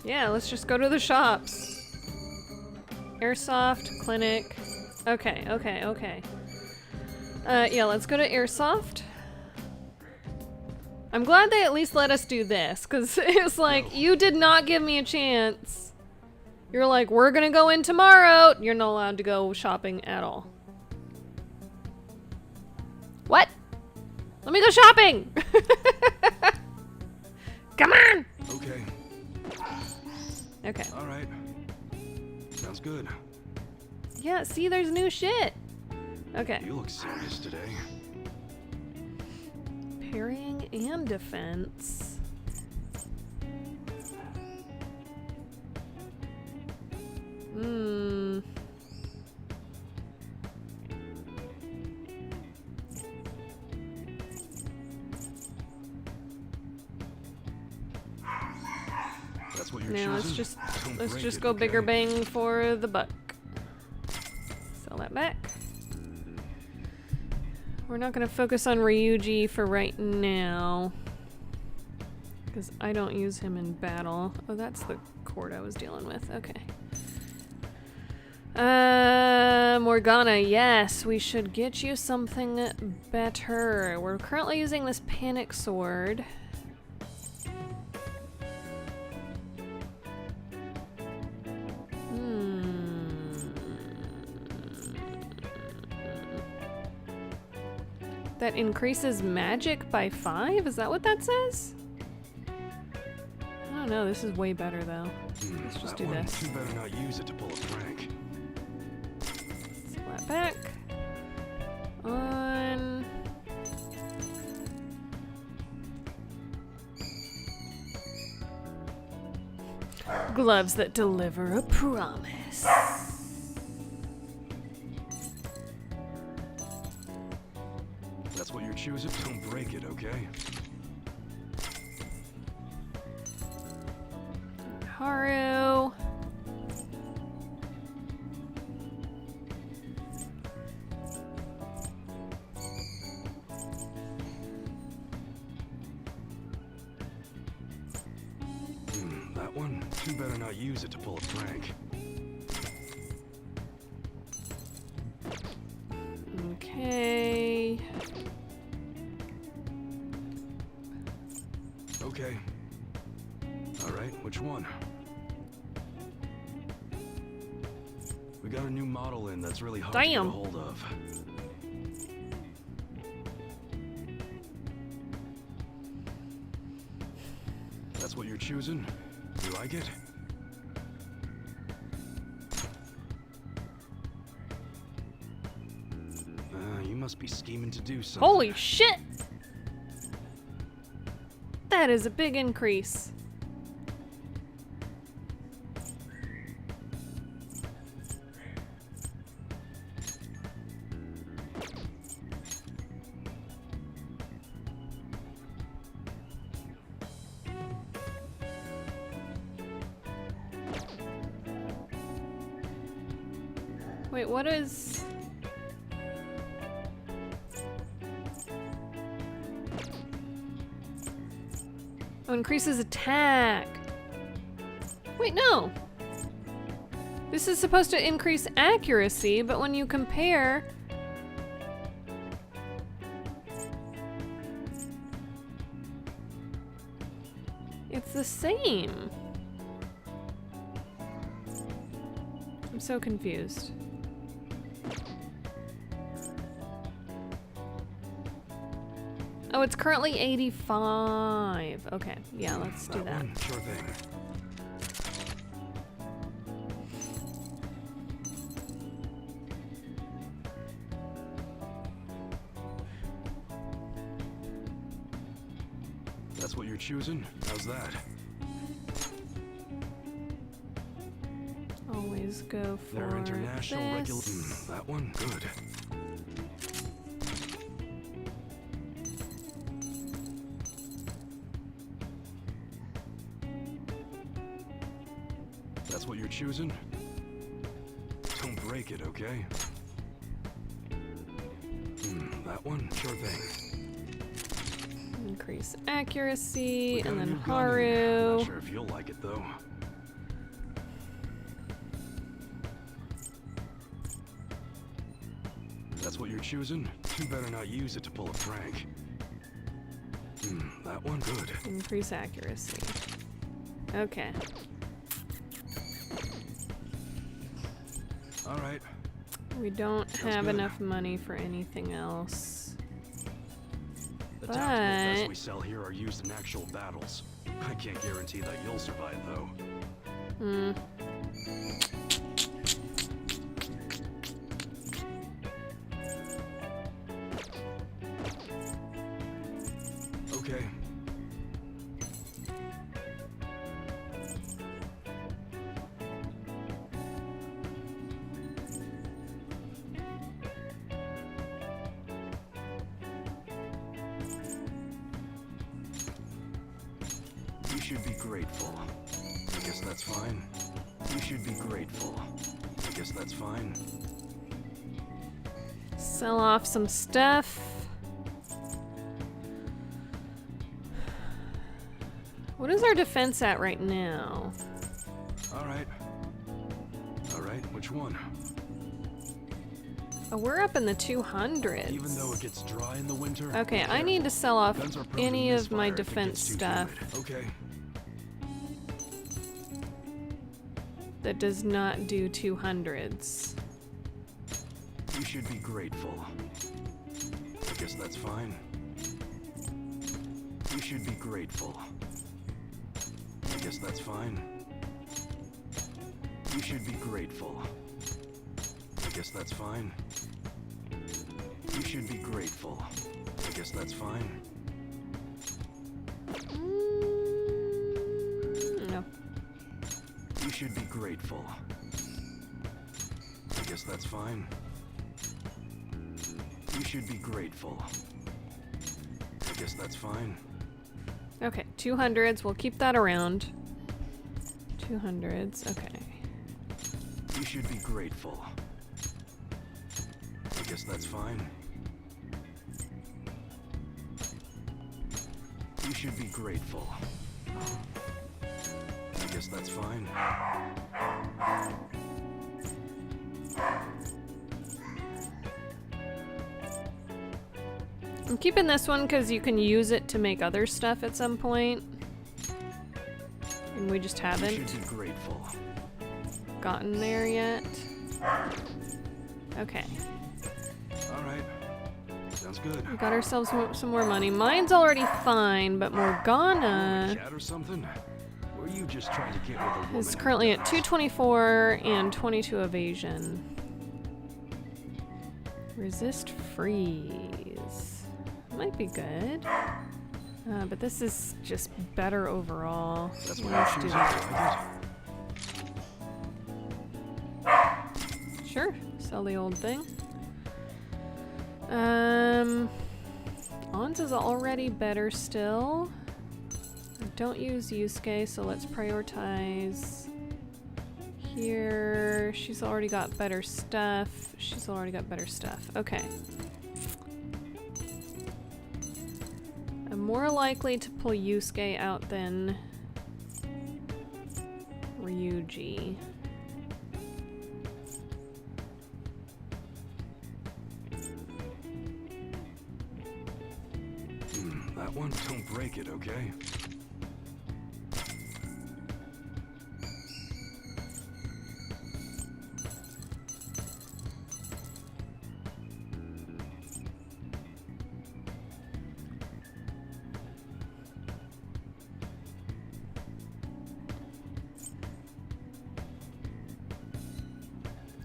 Yeah, let's just go to the shops. Airsoft, clinic. Okay, okay, okay. Yeah, let's go to Airsoft. I'm glad they at least let us do this, because it's like, you did not give me a chance. You're like, we're gonna go in tomorrow. You're not allowed to go shopping at all. What? Let me go shopping! Come on! Okay. Okay. All right. Sounds good. Yeah, see, there's new shit. Okay. You look serious today. Parrying and defense. Hmm. That's what you're Now choosing? let's just go bigger bang for the buck. Sell that back. We're not gonna focus on Ryuji for right now, because I don't use him in battle. Oh, that's the cord I was dealing with. Okay. Morgana, yes, we should get you something better. We're currently using this panic sword. That increases magic by 5? Is that what that says? I don't know, this is way better though. Let's just do this. You better not use it to pull a prank. Sell that back. On. Gloves that deliver a promise. That's what you're choosing? Don't break it, okay? Haru. That one? You better not use it to pull a prank. Okay. Okay. Alright, which one? We got a new model in that's really hard to get a hold of. That's what you're choosing? You like it? You must be scheming to do something. Holy shit! That is a big increase. Wait, what is... Oh, increases attack. Wait, no. This is supposed to increase accuracy, but when you compare... It's the same. I'm so confused. Oh, it's currently 85. Okay, yeah, let's do that. Sure thing. That's what you're choosing? How's that? Always go for Their international this. That one? Good. That's what you're choosing? Don't break it, okay? That one? Sure thing. Increase accuracy, and then I'm Haru. not sure if you'll like it, though. That's what you're choosing? You better not use it to pull a prank. That one? Good. Increase accuracy. Okay. Alright. We don't have good. enough money for anything else. The tactical vests we sell here are used in actual battles. I can't guarantee that you'll survive, though. Okay. You should be grateful. I guess that's fine. You should be grateful. I guess that's fine. Sell off some stuff. What is our defense at right now? Alright. Alright, which one? Oh, we're up in the 200s. Even though it gets dry in the winter. Okay, I need to sell off Guns are prone to any of my misfire if it defense gets too stuff humid. Okay. that does not do 200s. You should be grateful. I guess that's fine. You should be grateful. I guess that's fine. You should be grateful. I guess that's fine. You should be grateful. I guess that's fine. No. You should be grateful. I guess that's fine. You should be grateful. I guess that's fine. Okay, 200s. We'll keep that around. 200s. Okay. You should be grateful. I guess that's fine. You should be grateful. I guess that's fine. I'm keeping this one because you can use it to make other stuff at some point. And we just You haven't should be grateful. gotten there yet. Okay. Alright. Sounds good. We got ourselves some more money. Mine's already fine, but Morgana Cat or something? Or are you just trying to get with a woman? is currently at 224 and 22 evasion. Resist freeze. Might be good. But this is just better overall. That's Let's what do I'm that. Sure, sell the old thing. Ons is already better still. I don't use Yusuke, so let's prioritize here. She's already got better stuff. She's already got better stuff. Okay. I'm more likely to pull Yusuke out than Ryuji. That one, don't break it, okay?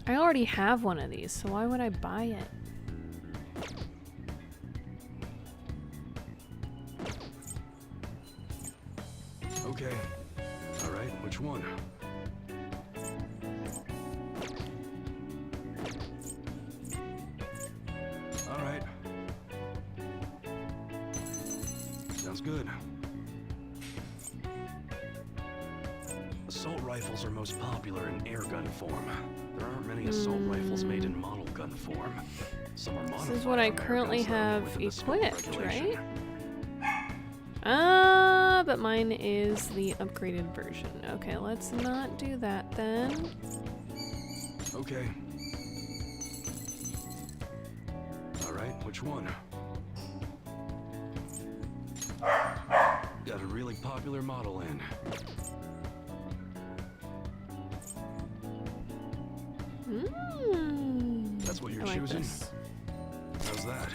I already have one of these, so why would I buy it? Okay. Alright, which one? Alright. Sounds good. Assault rifles are most popular in airgun form. There aren't many assault rifles made in model gun form. Some are modified. This is what I from air currently guns that are have within the scope of equipped, regulation. right? But mine is the upgraded version. Okay, let's not do that then. Okay. Alright, which one? Got a really popular model in. That's what you're I like choosing? this. How's that?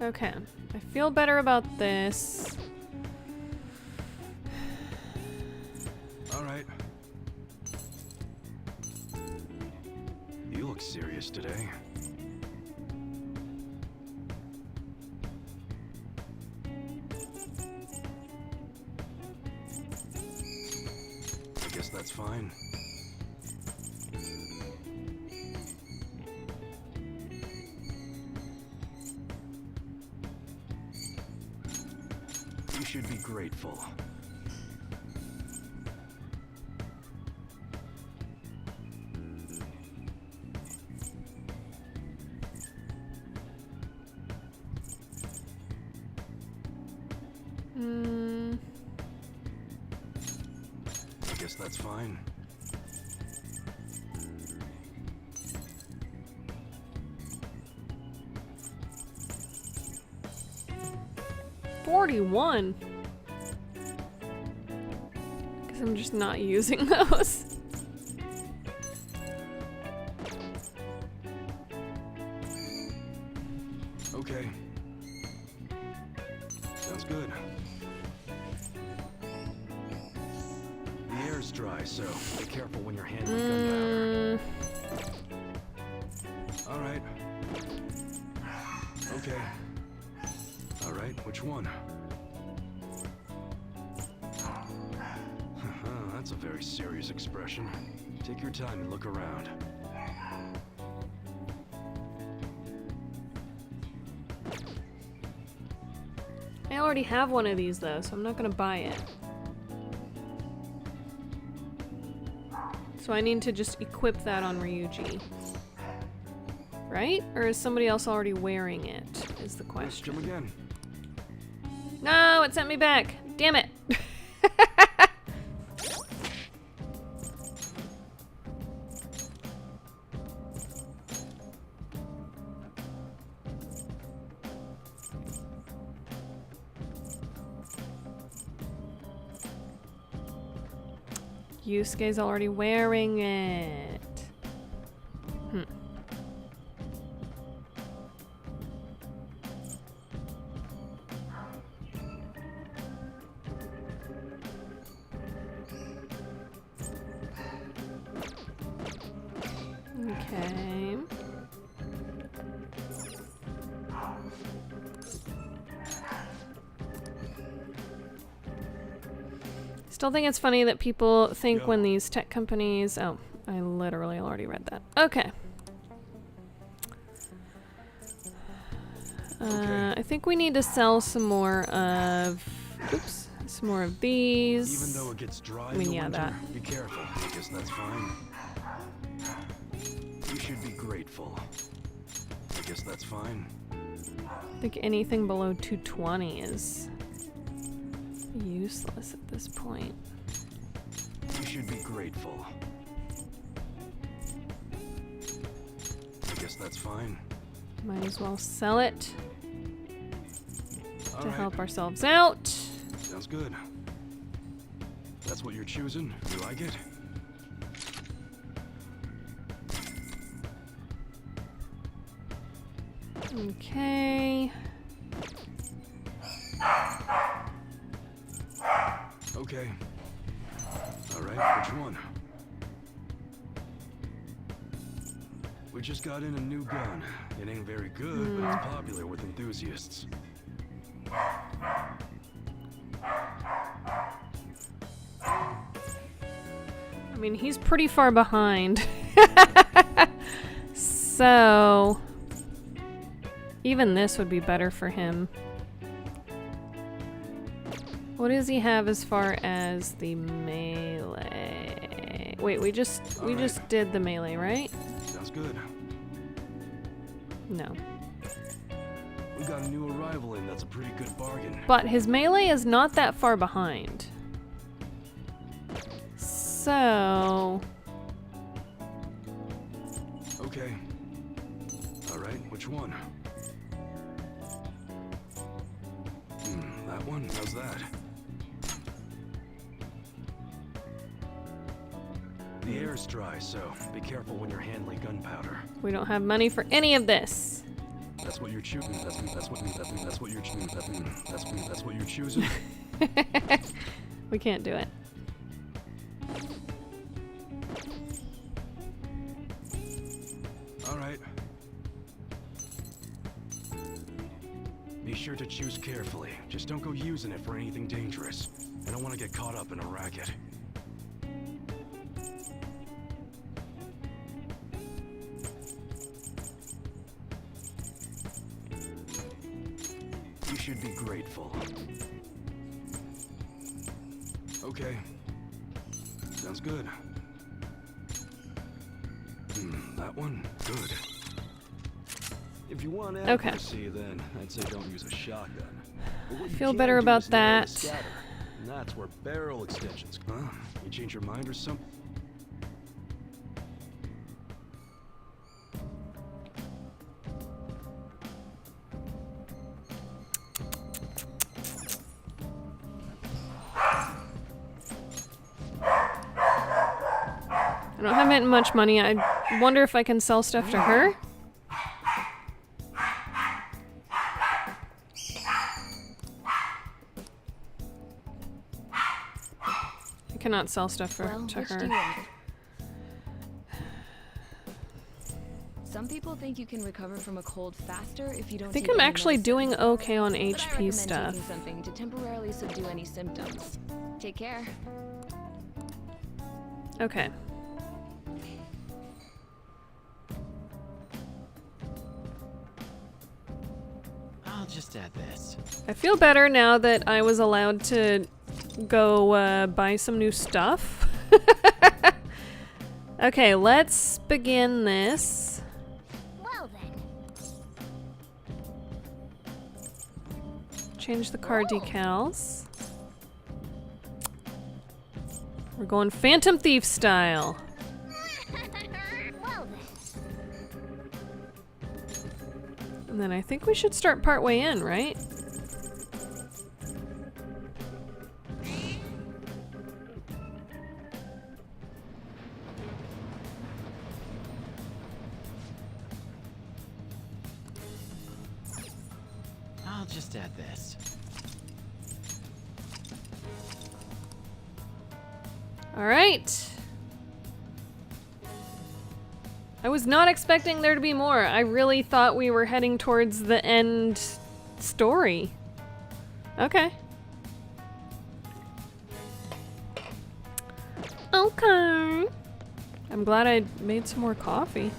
Okay, I feel better about this. Alright. You look serious today. should be grateful. I guess that's fine. 41. Guess I'm just not using those. Okay. Sounds good. The air's dry, so be careful when you're handling gunpowder. All right. Okay. All right, which one? That's a very serious expression. Take your time and look around. I already have one of these though, so I'm not gonna buy it. So I need to just equip that on Ryuji. Right? Or is somebody else already wearing it, is the question. Come again. No, it sent me back. Damn it. Yusuke's already wearing it. Okay. Still think it's funny that people think when these tech companies... Oh, I literally already read that. Okay. I think we need to sell some more of... Oops. Some more of these. Even though it gets dry I mean, in the yeah, winter, that. be careful. I guess that's fine. You should be grateful. I guess that's fine. I think anything below 220 is useless at this point. You should be grateful. I guess that's fine. Might as well sell it All to right. help ourselves out. Sounds good. That's what you're choosing? You like it? Okay. Okay. All right, which one? We just got in a new gun. It ain't very good, but it's popular with enthusiasts. I mean, he's pretty far behind. So, even this would be better for him. What does he have as far as the melee? Wait, we just did the melee, right? Sounds good. No. We got a new arrival in. That's a pretty good bargain. But his melee is not that far behind. So... Okay. All right, which one? That one? How's that? The air's dry, so be careful when you're handling gunpowder. we don't have money for any of this. That's what you're choosing. That's what you're choosing. That's what you're choosing. We can't do it. All right. Be sure to choose carefully. Just don't go using it for anything dangerous. I don't want to get caught up in a racket. You should be grateful. Okay. Sounds good. That one? Good. If you want accuracy, then I'd say don't use a shotgun. I feel better about that. Scatter, and that's where barrel extensions come. Huh? You change your mind or something? I don't have much money. I wonder if I can sell stuff to her. I cannot sell stuff to her. Some people think you can recover from a cold faster if you don't. I think I'm actually doing okay on HP stuff. Taking something to temporarily subdue any symptoms. Take care. Okay. I'll just add this. I feel better now that I was allowed to go buy some new stuff. Okay, let's begin this. Well then. Change the car decals. We're going Phantom Thief style. Well then. And then I think we should start partway in, right? I'll just add this. All right. I was not expecting there to be more. I really thought we were heading towards the end story. Okay. Okay. I'm glad I made some more coffee.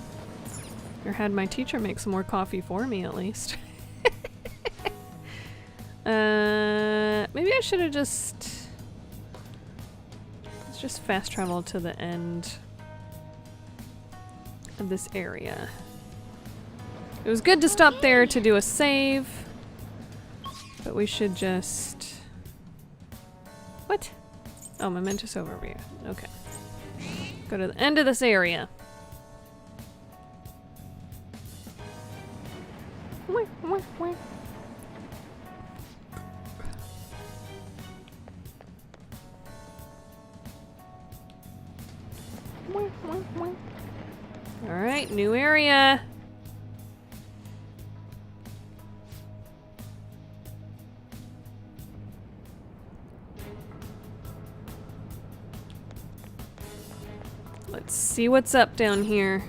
Or had my teacher make some more coffee for me, at least. Maybe I should have just... Let's just fast travel to the end of this area. It was good to stop there to do a save, but we should just... What? Oh, Mementos over here. Okay. Go to the end of this area. Alright, new area. Let's see what's up down here.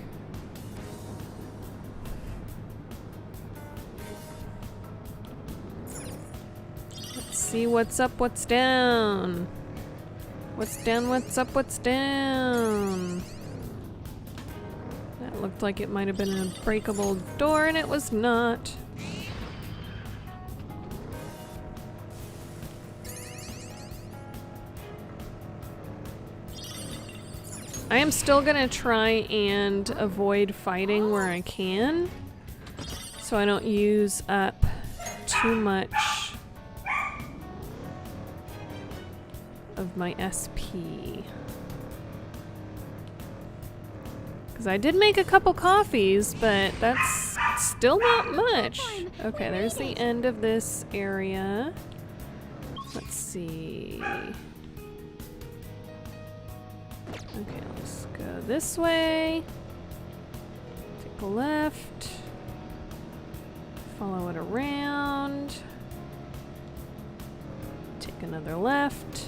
Let's see what's up, what's down. What's down, what's up, what's down. That looked like it might have been a breakable door, and it was not. I am still gonna try and avoid fighting where I can, so I don't use up too much of my SP. Because I did make a couple coffees, but that's still not much. Okay, there's the end of this area. Let's see. Okay, let's go this way. Take a left. Follow it around. Take another left.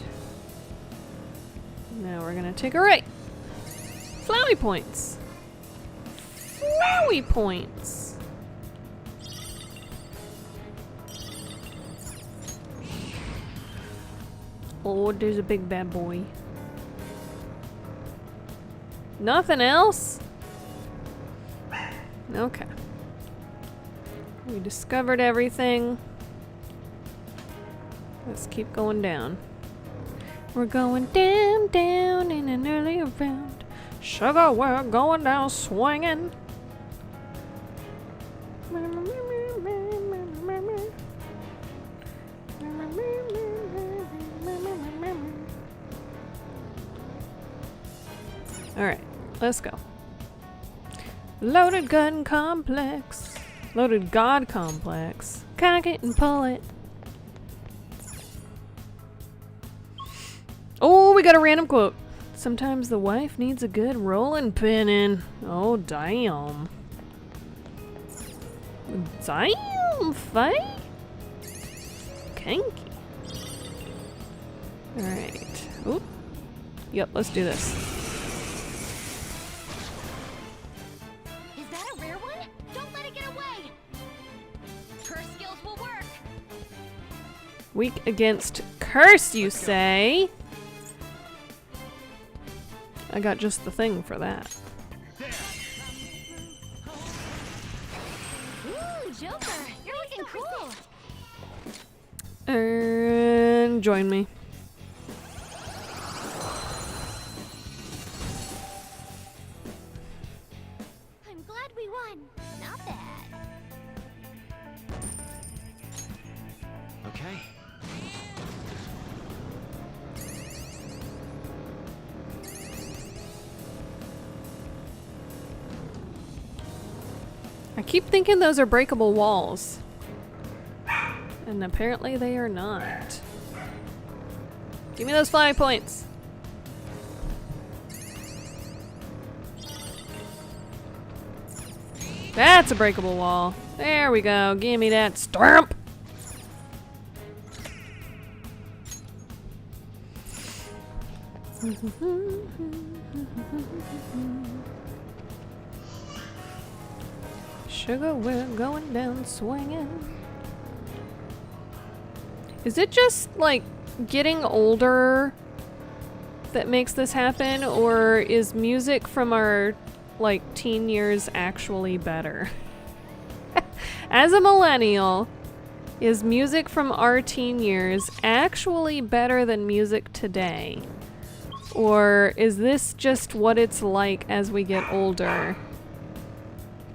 Now we're gonna take a right. Flowey points. Flowey points. Oh, there's a big bad boy. Nothing else? Okay. We discovered everything. Let's keep going down. We're going down, down in an early round. Sugar, we're going down swinging. Alright, let's go. Loaded gun complex. Loaded god complex. Cock it and pull it. Oh, we got a random quote. Sometimes the wife needs a good rolling pin in. Oh, damn. Damn, fight? Kinky. Alright. Oop. Yep, let's do this. Is that a rare one? Don't let it get away! Curse skills will work! Weak against curse, you say? I got just the thing for that. Ooh, Joker! You're looking cool! And join me. I'm glad we won. Not bad. Okay. I keep thinking those are breakable walls. And apparently they are not. Give me those fly points. That's a breakable wall. There we go. Give me that stamp. Sugar, we're going down swinging. Is it just like getting older that makes this happen, or is music from our like teen years actually better? As a millennial, is music from our teen years actually better than music today? Or is this just what it's like as we get older?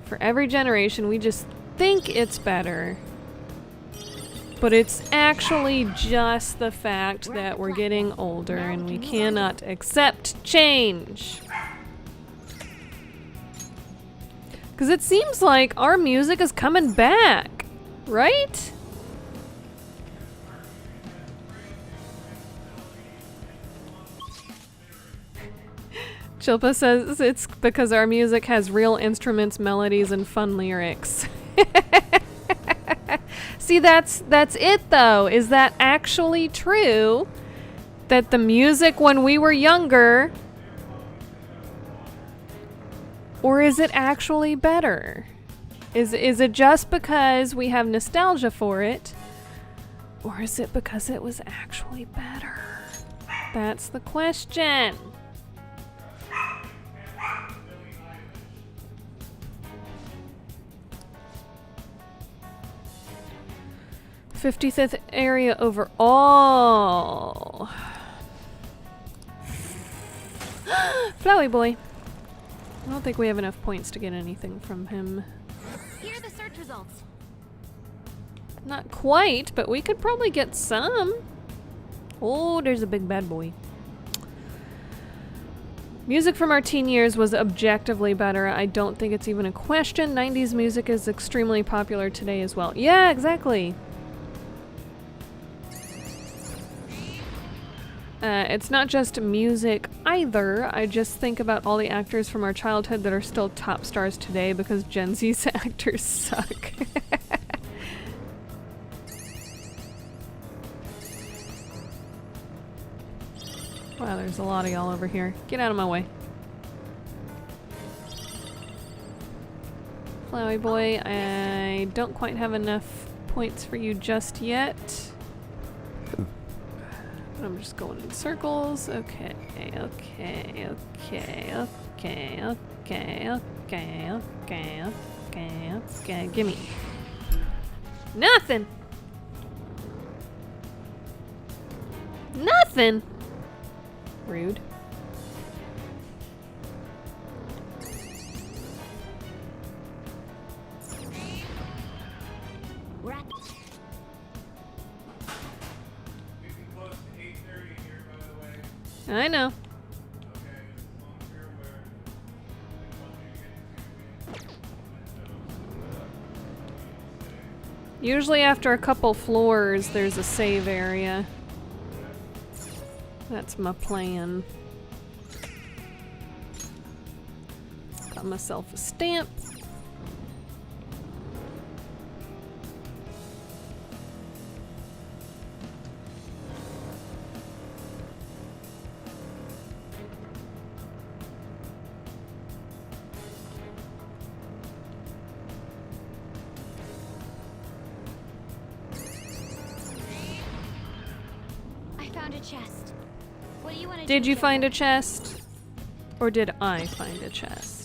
For every generation, we just think it's better. But it's actually just the fact that we're getting older and we cannot accept change. Because it seems like our music is coming back, right? Chilpa says it's because our music has real instruments, melodies, and fun lyrics. See, that's it though. Is that actually true? That the music when we were younger, or is it actually better? Is it just because we have nostalgia for it? Or is it because it was actually better? That's the question. '55th area overall. Flowey boy. I don't think we have enough points to get anything from him. Here are the search results. Not quite, but we could probably get some. Oh, there's a big bad boy. Music from our teen years was objectively better. I don't think it's even a question. 90s music is extremely popular today as well. Yeah, exactly. It's not just music either. I just think about all the actors from our childhood that are still top stars today because Gen Z's actors suck. Wow, there's a lot of y'all over here. Get out of my way. Flowey boy, I don't quite have enough points for you just yet. I'm just going in circles. Okay, okay, okay, okay, okay, okay, okay, okay, okay. Gimme. Nothing! Nothing! Rude. I know. Usually after a couple floors, there's a save area. That's my plan. Got myself a stamp. Chest. What do you want to Did do, you Joker? find a chest? Or did I find a chest?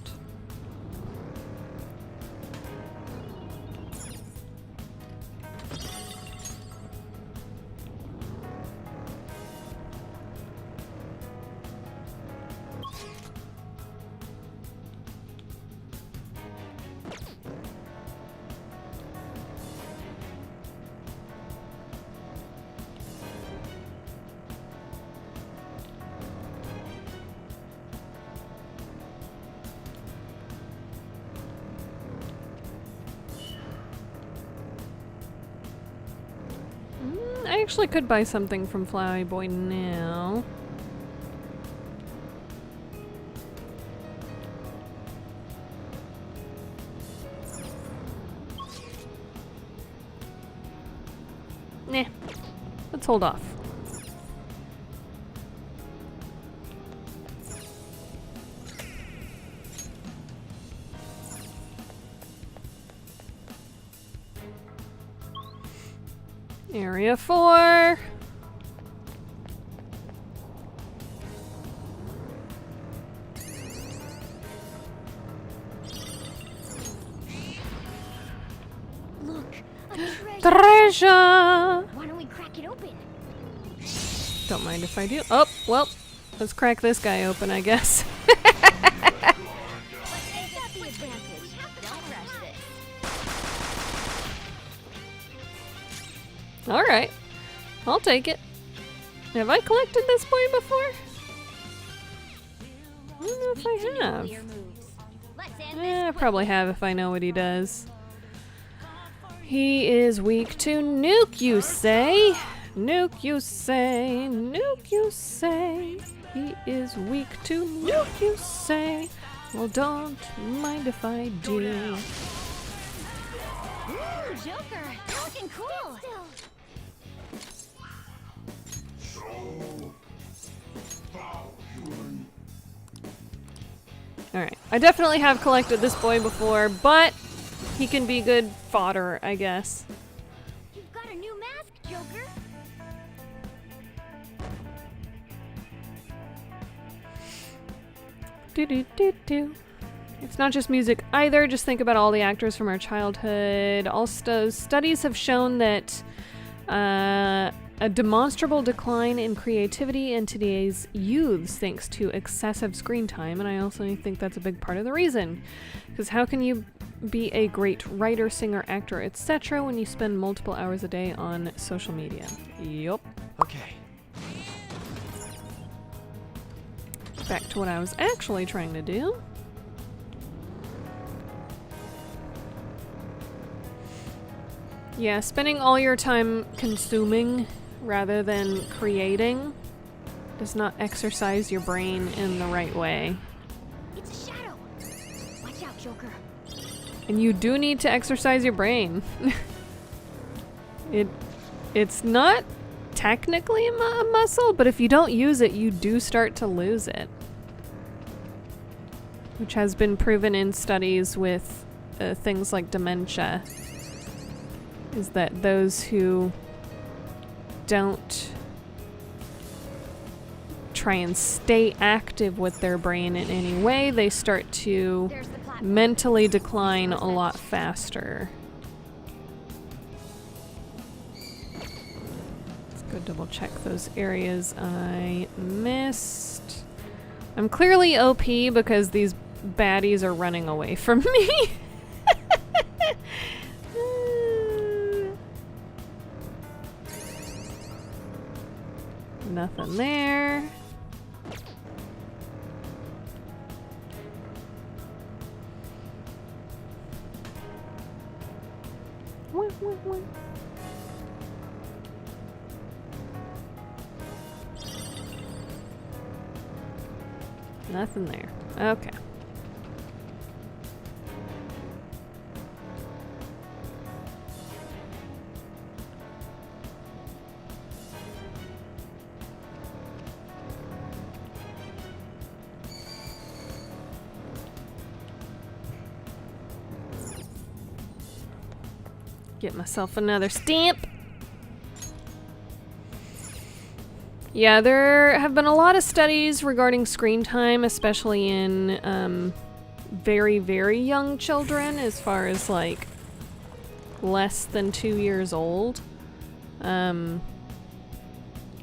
I actually could buy something from Flowery Boy now. Nah. Let's hold off. Area 4. Look, a treasure. Treasure! Why don't we crack it open? Don't mind if I do. Oh, well, let's crack this guy open, I guess. Let's take out the advantage. Don't rush this. Alright. I'll take it. Have I collected this boy before? I don't know if I have. I probably have if I know what he does. He is weak to nuke, you say? Nuke, you say? Nuke, you say? He is weak to nuke, you say? Well, don't mind if I do. Ooh, Joker, you're looking cool. Alright, I definitely have collected this boy before, but he can be good fodder, I guess. You've got a new mask, Joker. Do. It's not just music either, just think about all the actors from our childhood. Also, studies have shown that a demonstrable decline in creativity in today's youths thanks to excessive screen time, and I also think that's a big part of the reason. Because how can you be a great writer, singer, actor, etc. when you spend multiple hours a day on social media? Yup. Okay. Back to what I was actually trying to do. Yeah, spending all your time consuming rather than creating does not exercise your brain in the right way. It's a shadow. Watch out, Joker. And you do need to exercise your brain. It's not technically a muscle, but if you don't use it, you do start to lose it. Which has been proven in studies with things like dementia. Is that those who don't try and stay active with their brain in any way, they start to mentally decline a lot faster. Let's Go double check those areas I missed. I'm clearly OP because these baddies are running away from me. Nothing there. Nothing there. Okay. Get myself another stamp. Yeah, there have been a lot of studies regarding screen time, especially in very, very young children, as far as like less than 2 years old.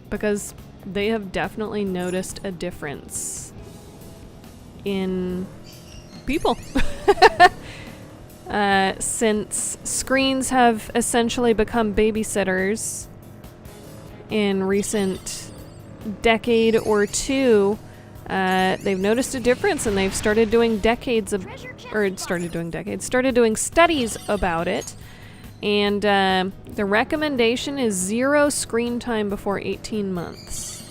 Because they have definitely noticed a difference in people. Since screens have essentially become babysitters in recent decade or two, they've noticed a difference, and they've started doing started doing studies about it. And the recommendation is 0 screen time before 18 months.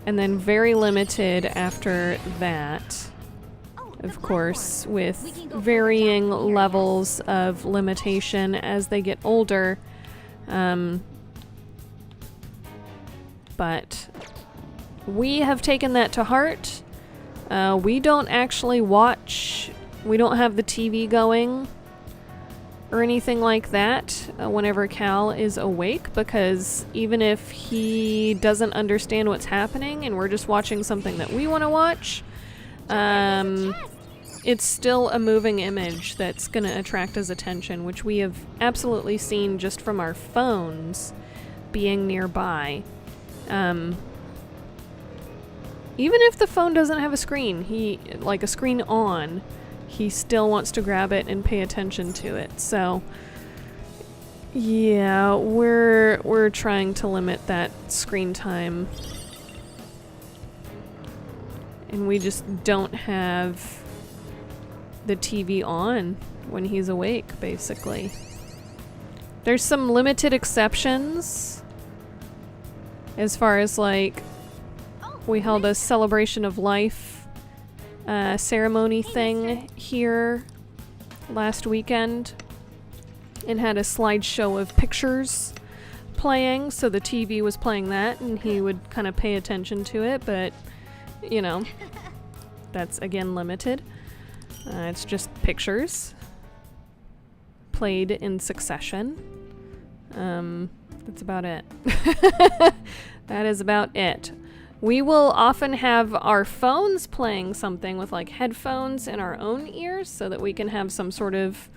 And then very limited after that. Of course, with varying levels of limitation as they get older. But we have taken that to heart. We don't actually watch, we don't have the TV going or anything like that whenever Cal is awake, because even if he doesn't understand what's happening and we're just watching something that we want to watch, it's still a moving image that's going to attract his attention, which we have absolutely seen just from our phones being nearby. Even if the phone doesn't have a screen, like a screen on, he still wants to grab it and pay attention to it. So yeah, we're trying to limit that screen time. And we just don't have the TV on when he's awake, basically. There's some limited exceptions. As far as like, we held a celebration of life ceremony thing here last weekend and had a slideshow of pictures playing, so the TV was playing that and he would kind of pay attention to it, but you know, that's again limited. It's just pictures played in succession. That's about it. That is about it. We will often have our phones playing something with like headphones in our own ears so that we can have some sort of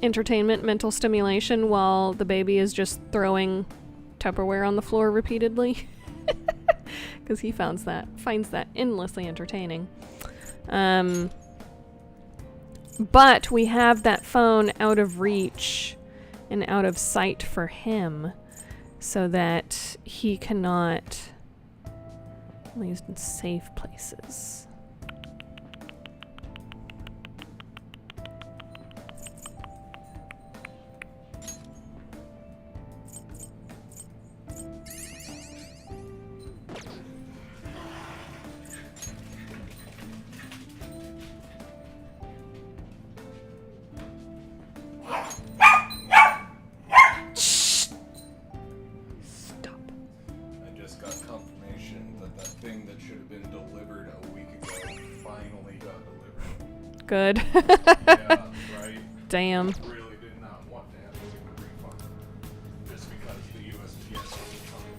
entertainment, mental stimulation while the baby is just throwing Tupperware on the floor repeatedly. Because he finds that endlessly entertaining. But we have that phone out of reach and out of sight for him so that he cannot use in safe places. Good. Yeah, right. Damn. Really did not want to have to give a refund just because the USPS wasn't coming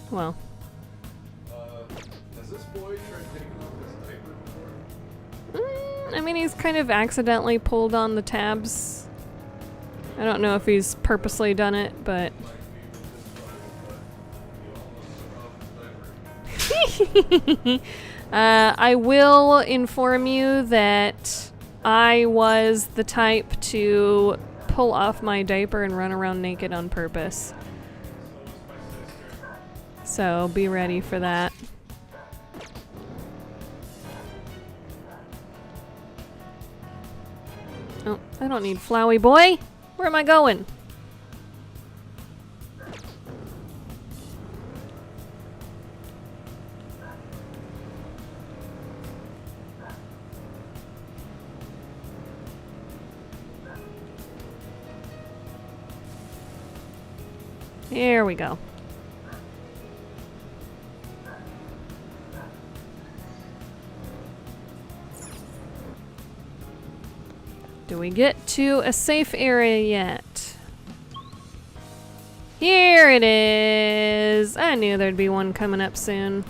in. Well. Has this boy tried taking off his diaper before? I mean, he's kind of accidentally pulled on the tabs I don't know if he's purposely done it, but... I will inform you that I was the type to pull off my diaper and run around naked on purpose. So be ready for that. Oh, I don't need Flowey Boy. Where am I going? Here we go. Do we get to a safe area yet? Here it is! I knew there'd be one coming up soon.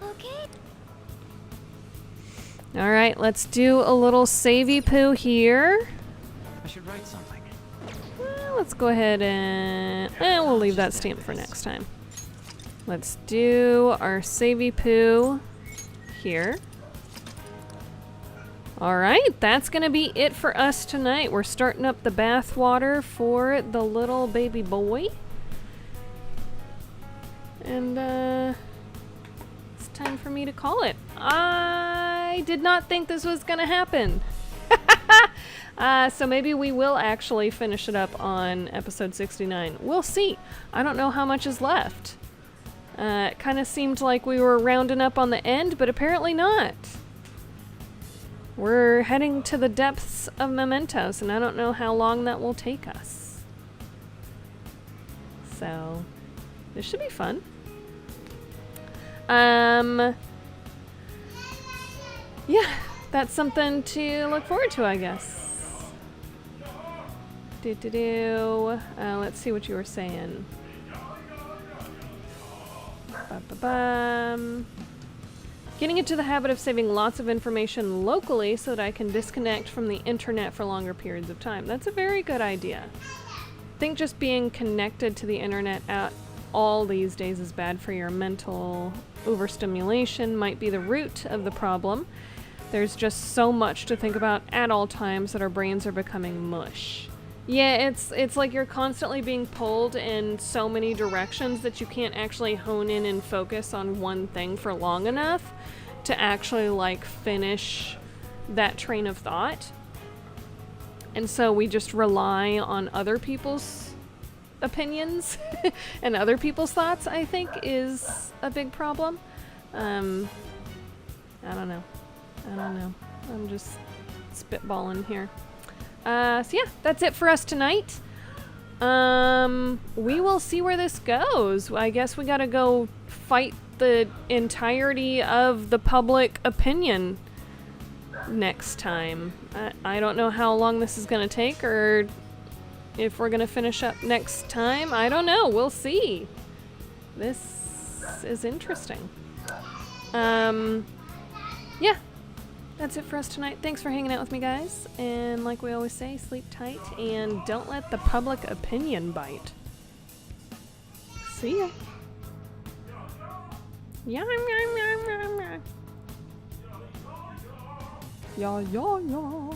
Okay. Alright, let's do a little savey poo here. I should write something. Well, let's go ahead and... we'll leave that stamp for next time. Let's do our savey poo here. Alright, that's gonna be it for us tonight. We're starting up the bath water for the little baby boy. And, it's time for me to call it. I did not think this was gonna happen. So maybe we will actually finish it up on episode 69. We'll see. I don't know how much is left. It kind of seemed like we were rounding up on the end, but apparently not. We're heading to the depths of Mementos, and I don't know how long that will take us. So, this should be fun. Yeah, that's something to look forward to, I guess. Let's see what you were saying. Ba-ba-bum. Getting into the habit of saving lots of information locally so that I can disconnect from the internet for longer periods of time. That's a very good idea. I think just being connected to the internet at all these days is bad for your mental overstimulation, might be the root of the problem. There's just so much to think about at all times that our brains are becoming mush. Yeah, it's like you're constantly being pulled in so many directions that you can't actually hone in and focus on one thing for long enough to actually like finish that train of thought. And so we just rely on other people's opinions and other people's thoughts, I think, is a big problem. I don't know. I'm just spitballing here. So yeah, that's it for us tonight. We will see where this goes. I guess we gotta go fight the entirety of the public opinion next time. I don't know how long this is gonna take or if we're gonna finish up next time. I don't know. We'll see. This is interesting. Yeah. That's it for us tonight. Thanks for hanging out with me, guys. And like we always say, sleep tight and don't let the public opinion bite. See ya. Yum, yum, yum, yum, yum. Yeah, yeah, yeah.